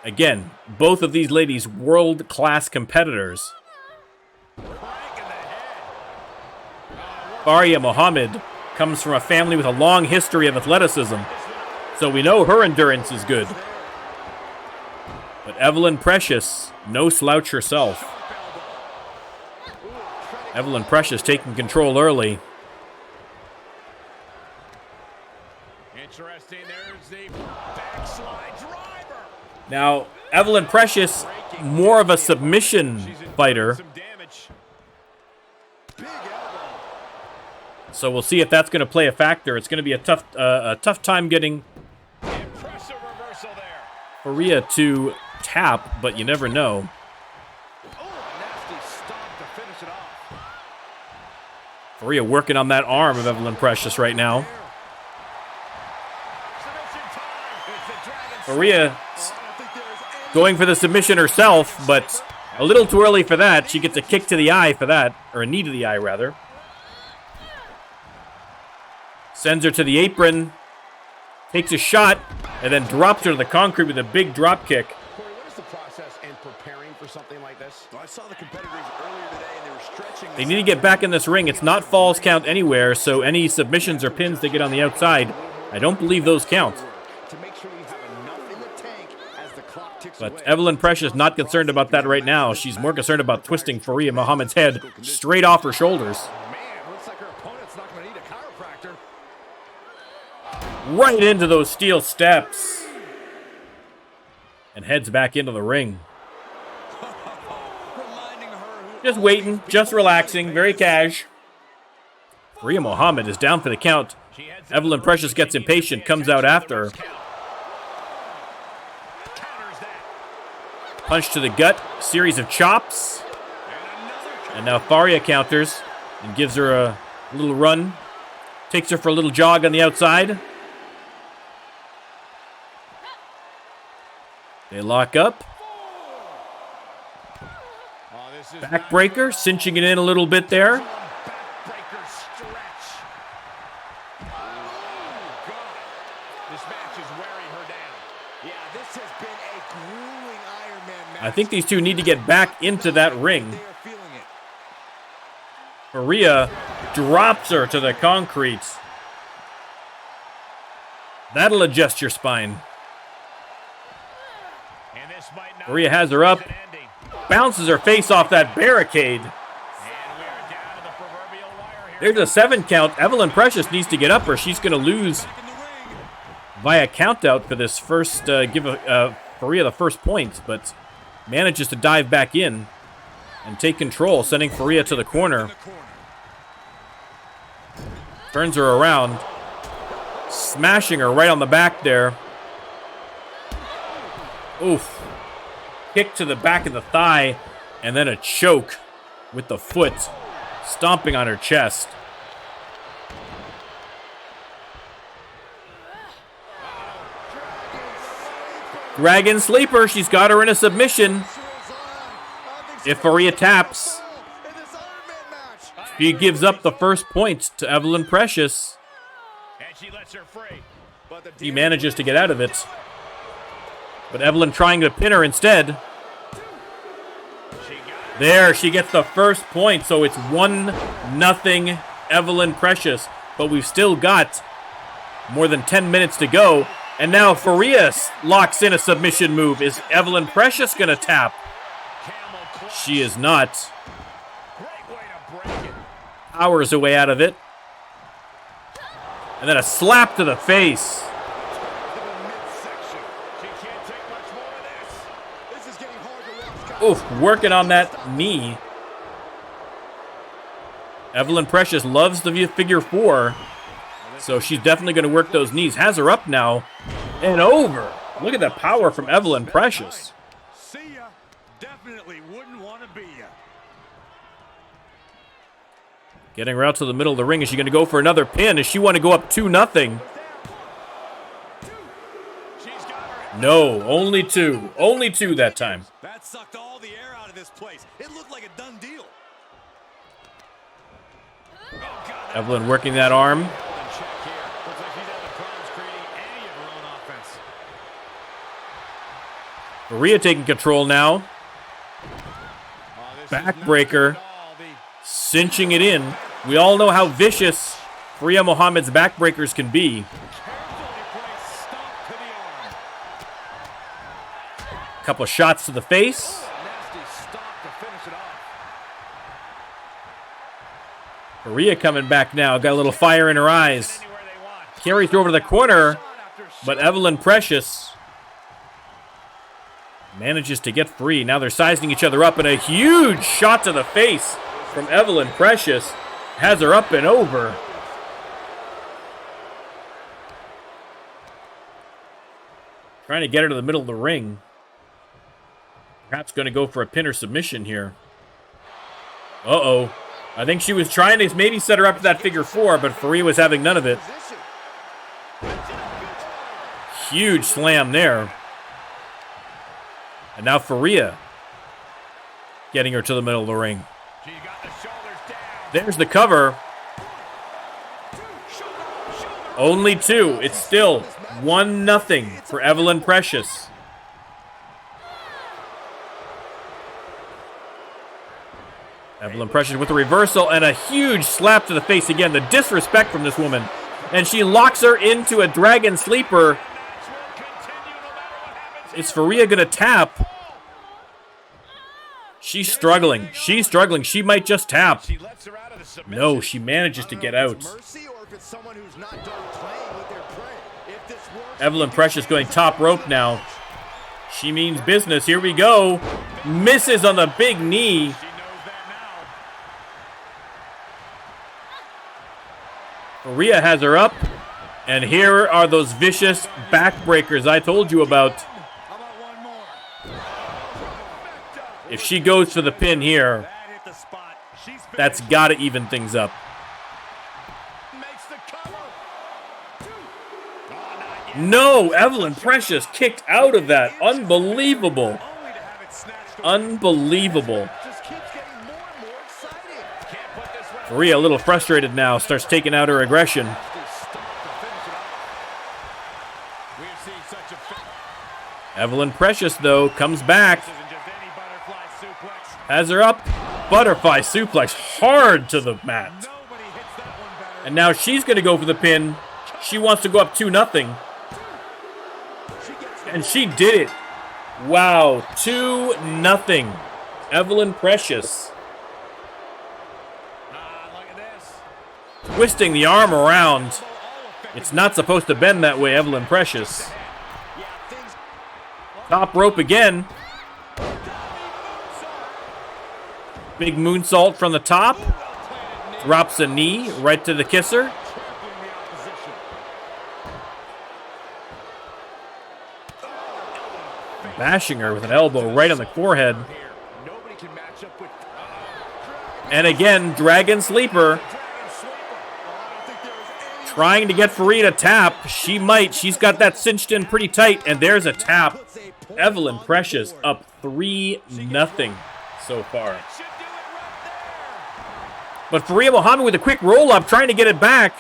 Again, both of these ladies, world-class competitors. Faria Muhammad comes from a family with a long history of athleticism, so we know her endurance is good. But Evelyn Precious, no slouch herself. Evelyn Precious taking control early. Interesting, there's the backslide driver. Now, Evelyn Precious, more of a submission fighter. So we'll see if that's going to play a factor. It's going to be a tough time getting Faria to tap, but you never know. Faria working on that arm of Evelyn Precious right now. Faria going for the submission herself, but a little too early for that. She gets a kick to the eye for that, or a knee to the eye, rather. Sends her to the apron, takes a shot, and then drops her to the concrete with a big drop kick. Corey, what is the process in preparing for something like this? Well, I saw the competitors earlier today, and they were stretching. They need to get back in this ring. It's not falls count anywhere, so any submissions or pins they get on the outside, I don't believe those count. To make sure you have enough in the tank as the clock ticks But away. Evelyn Precious not concerned about that right now. She's more concerned about twisting Faria Muhammad's head straight off her shoulders. Man, looks like her opponent's not going to need a chiropractor. Right into those steel steps. And heads back into the ring. Just waiting, just relaxing, very cash. Faria Muhammad is down for the count. Evelyn Precious gets impatient, comes out after her. Punch to the gut, series of chops. And now Faria counters and gives her a little run. Takes her for a little jog on the outside. They lock up. Backbreaker, cinching it in a little bit there. Backbreaker stretch. Oh, God. This match is wearing her down. Yeah, this has been a grueling Iron Man match. I think these two need to get back into that ring. They are feeling it. Faria drops her to the concrete. That'll adjust your spine. And this might not Faria has her up. Bounces her face off that barricade. There's a 7 count. Evelyn Precious needs to get up or she's going to lose via countout for this first, give Faria the first point, but manages to dive back in and take control, sending Faria to the corner. Turns her around, smashing her right on the back there. Oof. Kick to the back of the thigh, and then a choke with the foot, stomping on her chest. Dragon Sleeper, she's got her in a submission. If Faria taps, she gives up the first point to Evelyn Precious. He manages to get out of it. But Evelyn trying to pin her instead. There, she gets the first point, so it's 1-0 Evelyn Precious. But we've still got more than 10 minutes to go. And now Faria locks in a submission move. Is Evelyn Precious going to tap? She is not. Powers away out of it. And then a slap to the face. Oof, working on that knee. Evelyn Precious loves the figure four. So she's definitely going to work those knees. Has her up now and over. Look at the power from Evelyn Precious. See ya. Definitely wouldn't want to be ya. Getting her out to the middle of the ring. Is she going to go for another pin? Does she want to go up 2-0? No, only two. Only two that time. That sucked all the air out of this place. It looked like a done deal. Evelyn working that arm. Maria taking control now. Backbreaker. Cinching it in. We all know how vicious Faria Mohamed's backbreakers can be. Couple shots to the face. Faria coming back now. Got a little fire in her eyes. Carries her over to the corner. But Evelyn Precious manages to get free. Now they're sizing each other up. And a huge shot to the face from Evelyn Precious. Has her up and over. Trying to get her to the middle of the ring. Perhaps going to go for a pin or submission here. Uh-oh. I think she was trying to maybe set her up to that figure four, but Faria was having none of it. Huge slam there. And now Faria getting her to the middle of the ring. There's the cover. Only two. It's still 1-0 for Evelyn Precious. Evelyn Precious with a reversal and a huge slap to the face again. The disrespect from this woman. And she locks her into a dragon sleeper. Is Faria going to tap? She's struggling. She's struggling. She might just tap. No, she manages to get out. Evelyn Precious going top rope now. She means business. Here we go. Misses on the big knee. Faria has her up. And here are those vicious backbreakers I told you about. If she goes for the pin here, that's got to even things up. No, Evelyn Precious kicked out of that. Unbelievable. Unbelievable. Faria a little frustrated now, starts taking out her aggression. Evelyn Precious, though, comes back. Has her up. Butterfly suplex hard to the mat. And now she's going to go for the pin. She wants to go up 2-0. And she did it. Wow, 2-0. Evelyn Precious. Twisting the arm around. It's not supposed to bend that way, Evelyn Precious. Top rope again. Big moonsault from the top. Drops a knee right to the kisser. Bashing her with an elbow right on the forehead. And again, Dragon Sleeper. Trying to get Faria to tap. She might. She's got that cinched in pretty tight. And there's a tap. Evelyn Precious up 3-0 so far. But Faria Mohamed with a quick roll-up, trying to get it back.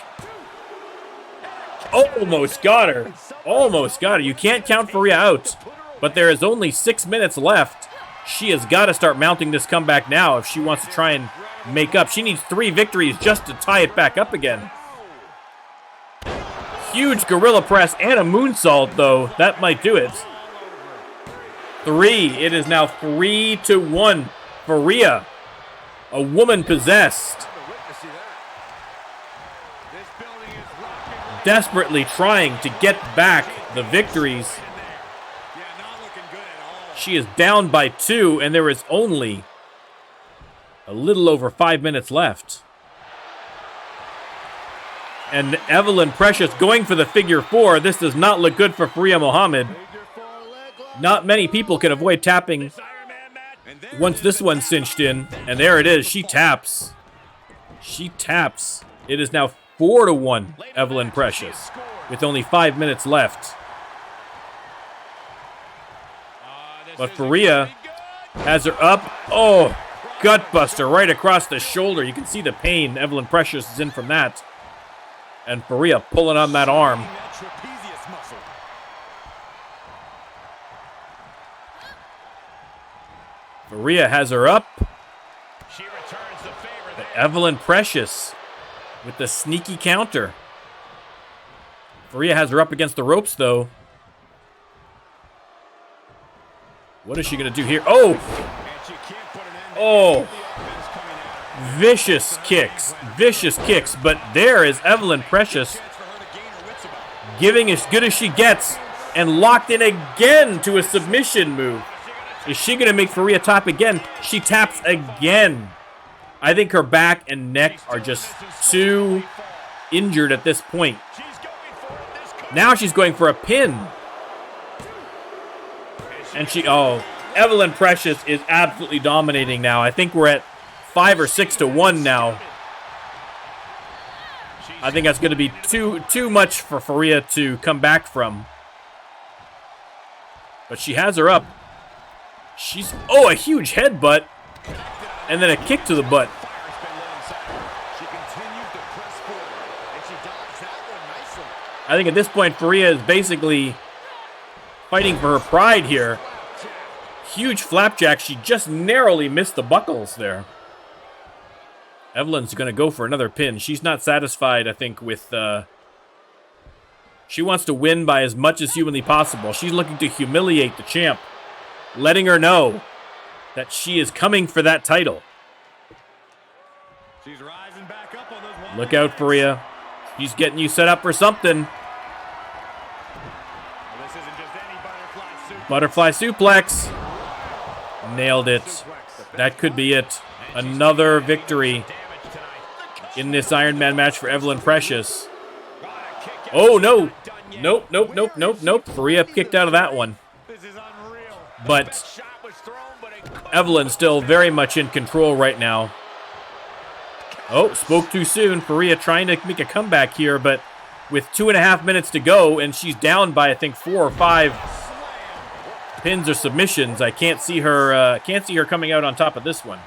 Almost got her. Almost got her. You can't count Faria out. But there is only 6 minutes left. She has got to start mounting this comeback now if she wants to try and make up. She needs 3 victories just to tie it back up again. Huge gorilla press and a moonsault, though. That might do it. 3. It is now 3-1. Faria, a woman possessed. Desperately trying to get back the victories. She is down by 2, and there is only a little over 5 minutes left. And Evelyn Precious going for the figure 4. This does not look good for Faria Muhammad. Not many people can avoid tapping once this one's cinched in. And there it is. She taps. She taps. It is now 4-1 Evelyn Precious with only 5 minutes left. But Faria has her up. Oh, gutbuster right across the shoulder. You can see the pain Evelyn Precious is in from that. And Faria pulling on that arm. Faria has her up. But Evelyn Precious with the sneaky counter. Faria has her up against the ropes, though. What is she going to do here? Oh! Oh! Vicious kicks. Vicious kicks. But there is Evelyn Precious giving as good as she gets and locked in again to a submission move. Is she going to make Faria tap again? She taps again. I think her back and neck are just too injured at this point. Now she's going for a pin. And Evelyn Precious is absolutely dominating now. I think we're at 5 or 6-1 now. I think that's going to be too much for Faria to come back from. But she has her up. She's, a huge headbutt. And then a kick to the butt. I think at this point, Faria is basically fighting for her pride here. Huge flapjack. She just narrowly missed the buckles there. Evelyn's going to go for another pin. She's not satisfied, I think, with... She wants to win by as much as humanly possible. She's looking to humiliate the champ, letting her know that she is coming for that title. She's rising back up on those. Look out, Faria. She's getting you set up for something. Well, this isn't just any Butterfly suplex. Nailed it. That could be it. Another victory in this Iron Man match for Evelyn Precious. Oh, no. Nope. Faria kicked out of that one. But Evelyn's still very much in control right now. Oh, spoke too soon. Faria trying to make a comeback here, but with 2.5 minutes to go, and she's down by, I think, 4 or 5 pins or submissions. I can't see her. Can't see her coming out on top of this one.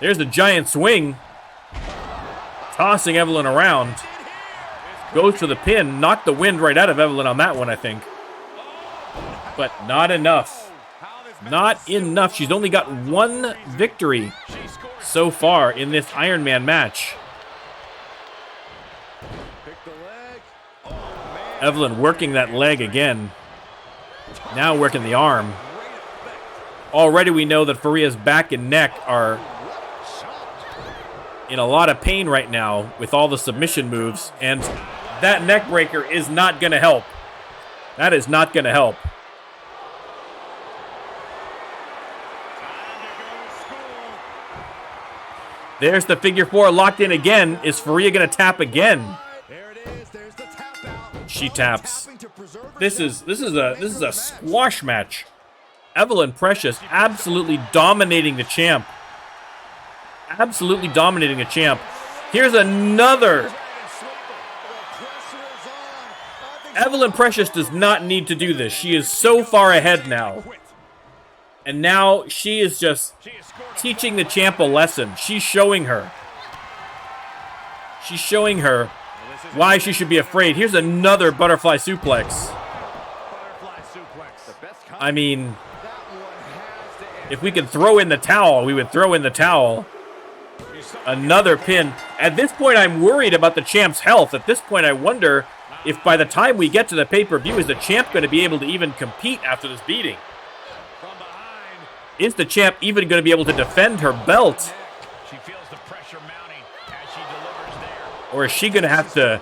There's the giant swing, tossing Evelyn around. Goes for the pin, knocked the wind right out of Evelyn on that one, I think. But not enough. Not enough. She's only got 1 victory so far in this Iron Man match. Evelyn working that leg again. Now working the arm. Already we know that Faria's back and neck are in a lot of pain right now with all the submission moves, and that neck breaker is not going to help. That is not going to help. There's the figure 4 locked in again. Is Faria going to tap again? She taps. This is a squash match. Evelyn Precious absolutely dominating the champ. Absolutely dominating the champ. Here's another. Evelyn Precious does not need to do this. She is so far ahead now. And now she is just teaching the champ a lesson. She's showing her. She's showing her why she should be afraid. Here's another butterfly suplex. I mean, if we could throw in the towel, we would throw in the towel. Another pin. At this point, I'm worried about the champ's health. At this point, I wonder if by the time we get to the pay-per-view, is the champ going to be able to even compete after this beating? Is the champ even going to be able to defend her belt? Or is she going to have to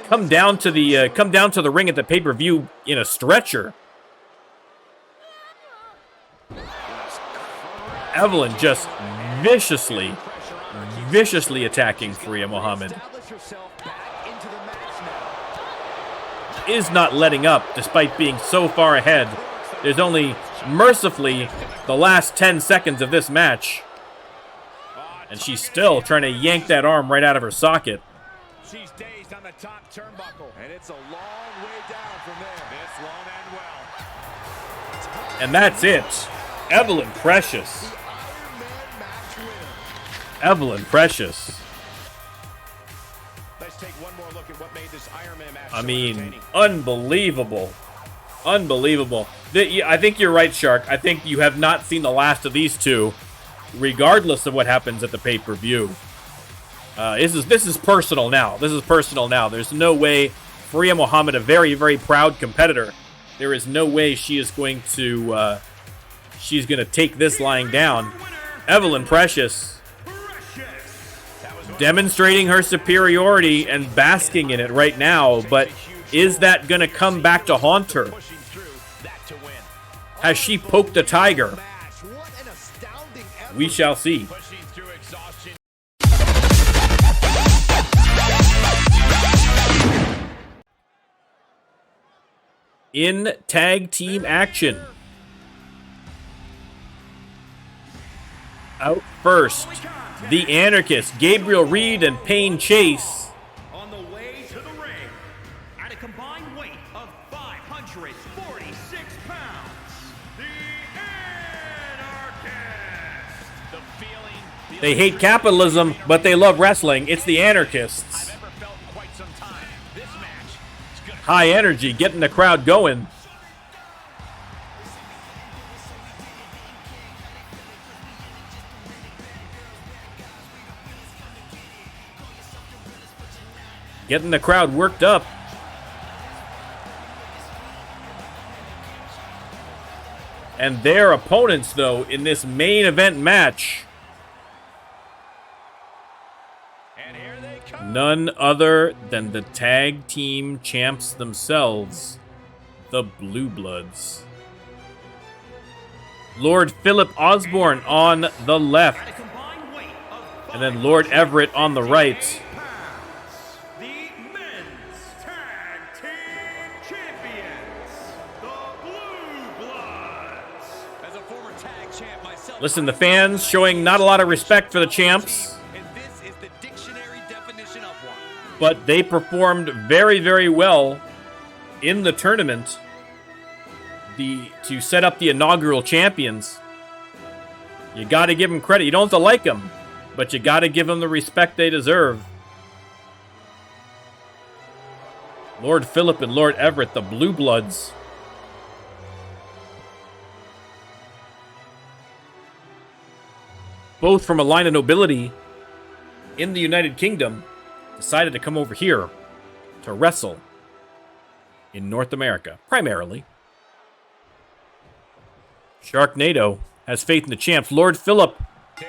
come down to the ring at the pay-per-view in a stretcher? Evelyn just viciously attacking Faria Muhammad. Is not letting up despite being so far ahead. There's only, mercifully, the last 10 seconds of this match. And she's still trying to yank that arm right out of her socket. She's dazed on the top turnbuckle, and it's a long way down from there. This won't end well. And that's it. Evelyn Precious. Evelyn Precious. Let's take one more look at what made this Iron Man match. I mean, unbelievable. Unbelievable. I think you're right, Shark. I think you have not seen the last of these two, regardless of what happens at the pay-per-view. This is personal now. This is personal now. There's no way Faria Muhammad, a very, very proud competitor, there is no way she is going to take this lying down. Evelyn Precious demonstrating her superiority and basking in it right now, but is that going to come back to haunt her? Has she poked the tiger? We shall see. In tag team action. Out first, the Anarchists, Gabriel Reed and Payne Chase. On the way to the ring, at a combined weight of 546 pounds, the Anarchists. The feeling. They hate capitalism, but they love wrestling. It's the Anarchists. I've ever felt in quite some time. This match is gonna High energy, getting the crowd going. Getting the crowd worked up. And their opponents, though, in this main event match, And here they come. none other than the tag team champs themselves, the Blue Bloods. Lord Philip Osborne on the left, At a combined weight of and then Lord Everett on the right. 5 pounds, the men's tag team champions, the Blue Bloods. As a former tag champ myself, Listen, the fans showing not a lot of respect for the champs, and this is the dictionary definition of one. but they performed very, very well in the tournament to set up the inaugural champions. You got to give them credit. You don't have to like them, but you got to give them the respect they deserve. Lord Philip and Lord Everett, the Blue Bloods. Both from a line of nobility in the United Kingdom, decided to come over here to wrestle in North America, primarily. Sharknado has faith in the champs. Lord Philip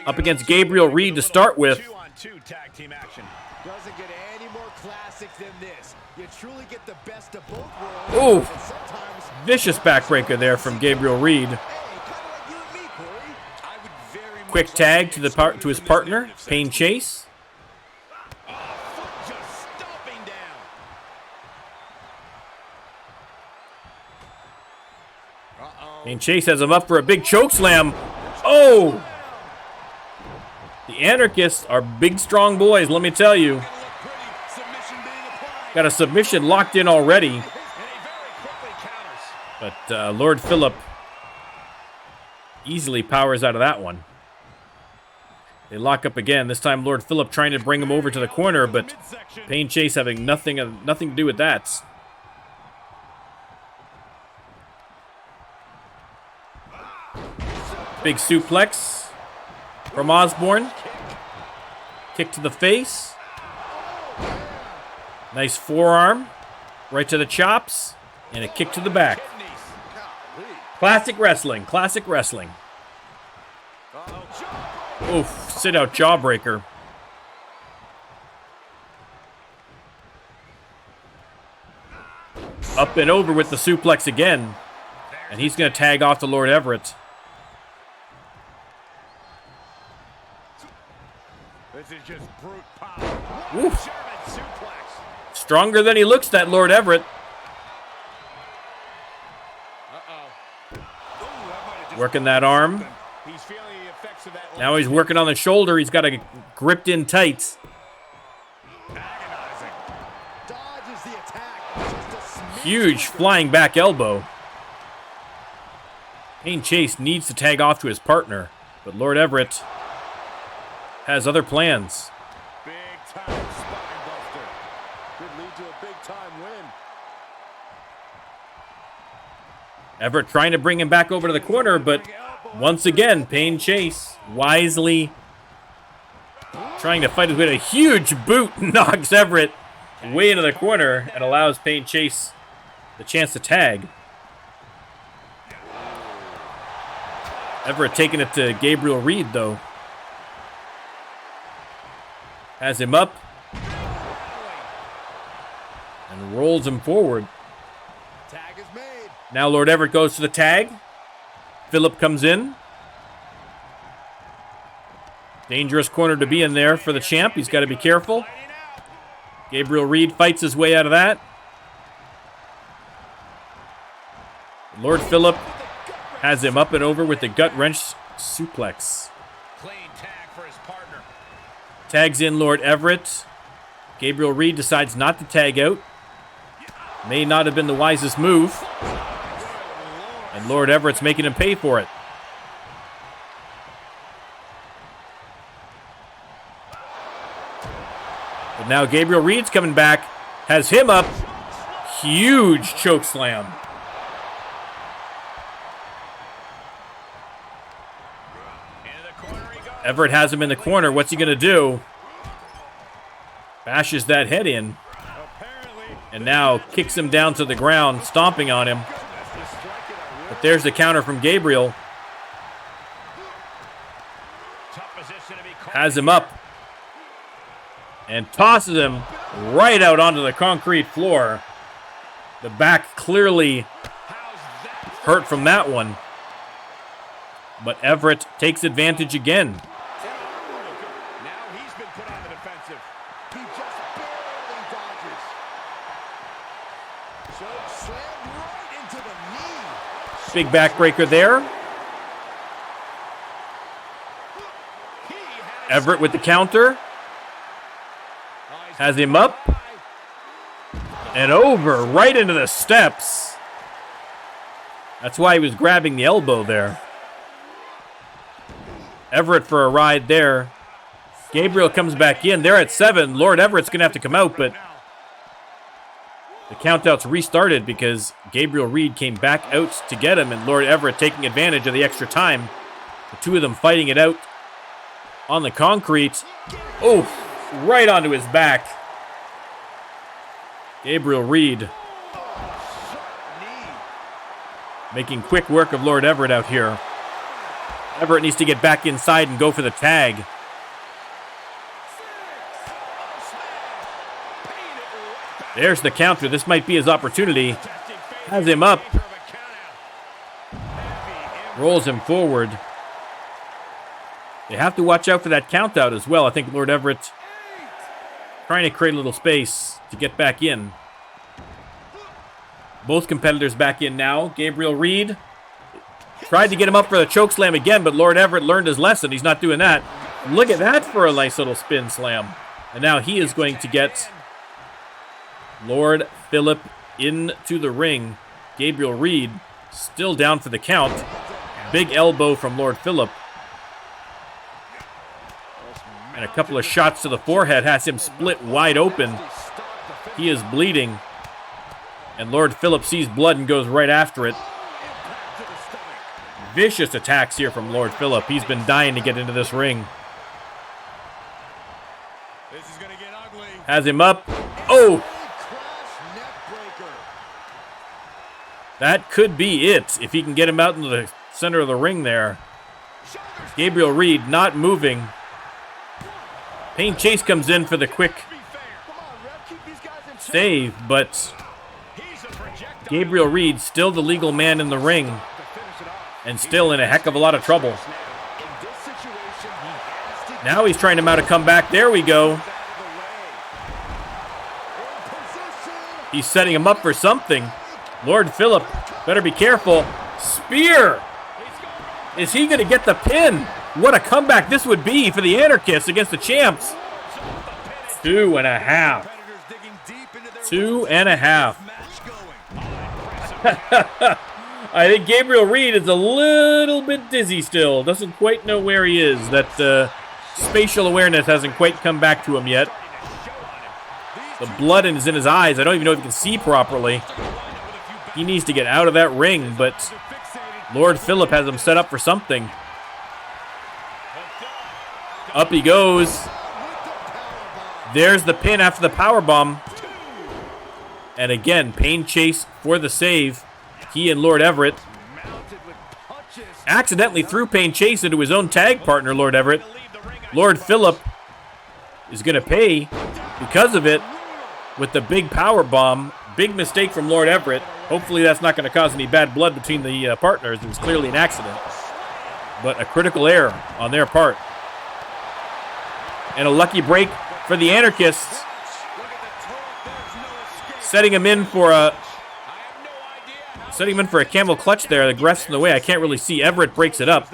up against Gabriel Reed to start with. 2-on-2 tag team action. Doesn't get any more classic than this. You truly get the best of both worlds. Ooh, And sometimes, vicious backbreaker there from Gabriel Reed. hey, kind of like you and me, Corey. I would very much Quick like tag to to see his this partner, main event. Payne Chase. Foot just stomping down. Payne Chase has him up for a big choke slam. Oh! The Anarchists are big, strong boys, let me tell you. Look pretty. Submission being applied. Got a submission locked in already. And he very quickly counters. But Lord Philip easily powers out of that one. They lock up again. This time Lord Philip trying to bring him over to the corner, but Payne Chase having nothing to do with that. Big suplex from Osborne. Kick to the face. Nice forearm. Right to the chops. And a kick to the back. Classic wrestling. Classic wrestling. Oof. Sit out jawbreaker. Up and over with the suplex again. And he's going to tag off to Lord Everett. This is just brute power. Oof. German suplex. Stronger than he looks, that Lord Everett. Working that arm. He's feeling the effects of that. Now he's working on the shoulder. He's got it gripped in tight. Agonizing. Dodges the attack. Just a Huge flying back elbow. Payne Chase needs to tag off to his partner, but Lord Everett has other plans. big time spine buster. Could lead to a big time win. Everett trying to bring him back over to the corner, but once again, Payne Chase wisely trying to fight his way. A huge boot knocks Everett way into the corner and allows Payne Chase the chance to tag. Everett taking it to Gabriel Reed, though. Has him up and rolls him forward. Tag is made. Now Lord Everett goes to the tag. Phillip comes in. Dangerous corner to be in there for the champ. He's got to be careful. Gabriel Reed fights his way out of that. Lord Phillip has him up and over with the gut wrench suplex. Clean tag for his partner. Tags in Lord Everett. Gabriel Reed decides not to tag out. May not have been the wisest move. And Lord Everett's making him pay for it. But now Gabriel Reed's coming back. Has him up. Huge choke slam. Everett has him in the corner. What's he going to do? Bashes that head in. And now kicks him down to the ground, stomping on him. But there's the counter from Gabriel. Has him up. And tosses him right out onto the concrete floor. The back clearly hurt from that one. But Everett takes advantage again. Now he's been put on the defensive. He just barely dodges. So slammed right into the knee. Big backbreaker there. Everett with the counter. Has him up. And over, right into the steps. That's why he was grabbing the elbow there. Everett for a ride there. Gabriel comes back in. They're at 7. Lord Everett's going to have to come out, but the countouts restarted because Gabriel Reed came back out to get him, and Lord Everett taking advantage of the extra time. The two of them fighting it out on the concrete. Oh, right onto his back. Gabriel Reed making quick work of Lord Everett out here. Everett needs to get back inside and go for the tag. There's the counter. This might be his opportunity. Has him up. Rolls him forward. They have to watch out for that count out as well. I think Lord Everett trying to create a little space to get back in. Both competitors back in now. Gabriel Reed tried to get him up for the choke slam again, but Lord Everett learned his lesson. He's not doing that. Look at that for a nice little spin slam. And now he is going to get Lord Phillip into the ring. Gabriel Reed still down for the count. Big elbow from Lord Phillip. And a couple of shots to the forehead has him split wide open. He is bleeding. And Lord Phillip sees blood and goes right after it. Vicious attacks here from Lord Phillip. He's been dying to get into this ring. This is going to get ugly. Has him up. Oh! That could be it if he can get him out into the center of the ring there. Gabriel Reed not moving. Payne Chase comes in for the quick save, but Gabriel Reed still the legal man in the ring and still in a heck of a lot of trouble. Now he's trying to mount a comeback. There we go. He's setting him up for something. Lord Phillip, better be careful. Spear! Is he going to get the pin? What a comeback this would be for the Anarchists against the champs. 2.5. 2.5. I think Gabriel Reed is a little bit dizzy still. Doesn't quite know where he is. That spatial awareness hasn't quite come back to him yet. The blood is in his eyes. I don't even know if he can see properly. He needs to get out of that ring, but Lord Phillip has him set up for something. Up he goes. There's the pin after the powerbomb. And again, Pain Chase for the save. He and Lord Everett accidentally threw Pain Chase into his own tag partner, Lord Everett. Lord Phillip is going to pay because of it with the big power bomb. Big mistake from Lord Everett. Hopefully that's not going to cause any bad blood between the partners. It was clearly an accident. But a critical error on their part. And a lucky break for the Anarchists. Setting him in for a camel clutch there. The ref's in the way. I can't really see. Everett breaks it up.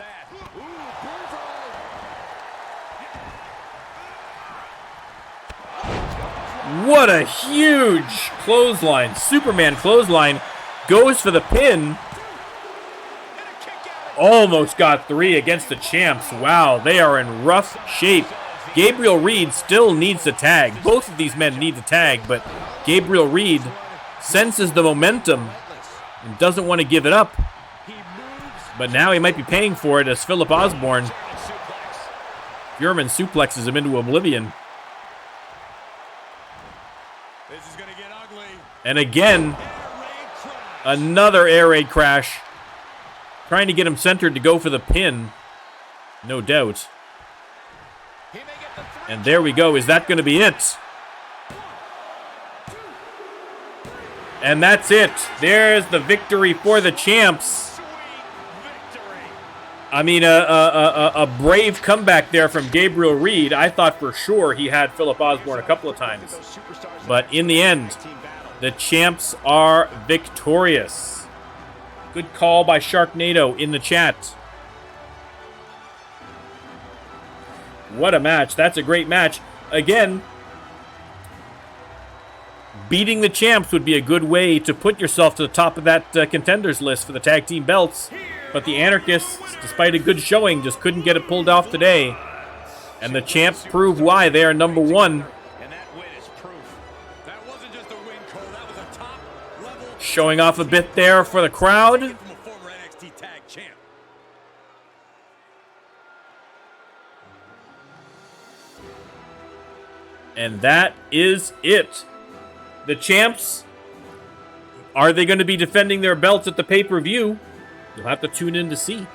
What a huge clothesline. Superman clothesline. Goes for the pin. Almost got 3 against the champs. Wow, they are in rough shape. Gabriel Reed still needs to tag. Both of these men need to tag, but Gabriel Reed senses the momentum and doesn't want to give it up. But now he might be paying for it as Phillip Osborne Furman suplexes him into oblivion. This is gonna get ugly. And again, another air raid crash. Trying to get him centered to go for the pin. No doubt. And there we go. Is that going to be it? And that's it. There's the victory for the champs. I mean, a brave comeback there from Gabriel Reed. I thought for sure he had Phillip Osborne a couple of times. But in the end, the champs are victorious. Good call by Sharknado in the chat. What a match. That's a great match. Again, beating the champs would be a good way to put yourself to the top of that contenders list for the tag team belts. But the Anarchists, despite a good showing, just couldn't get it pulled off today. And the champs prove why they are number one. And that win is proof. That wasn't just a win, Cole. That was a top level. Showing off a bit there for the crowd. From a former NXT tag champ. And that is it. The champs, are they going to be defending their belts at the pay-per-view? You'll have to tune in to see.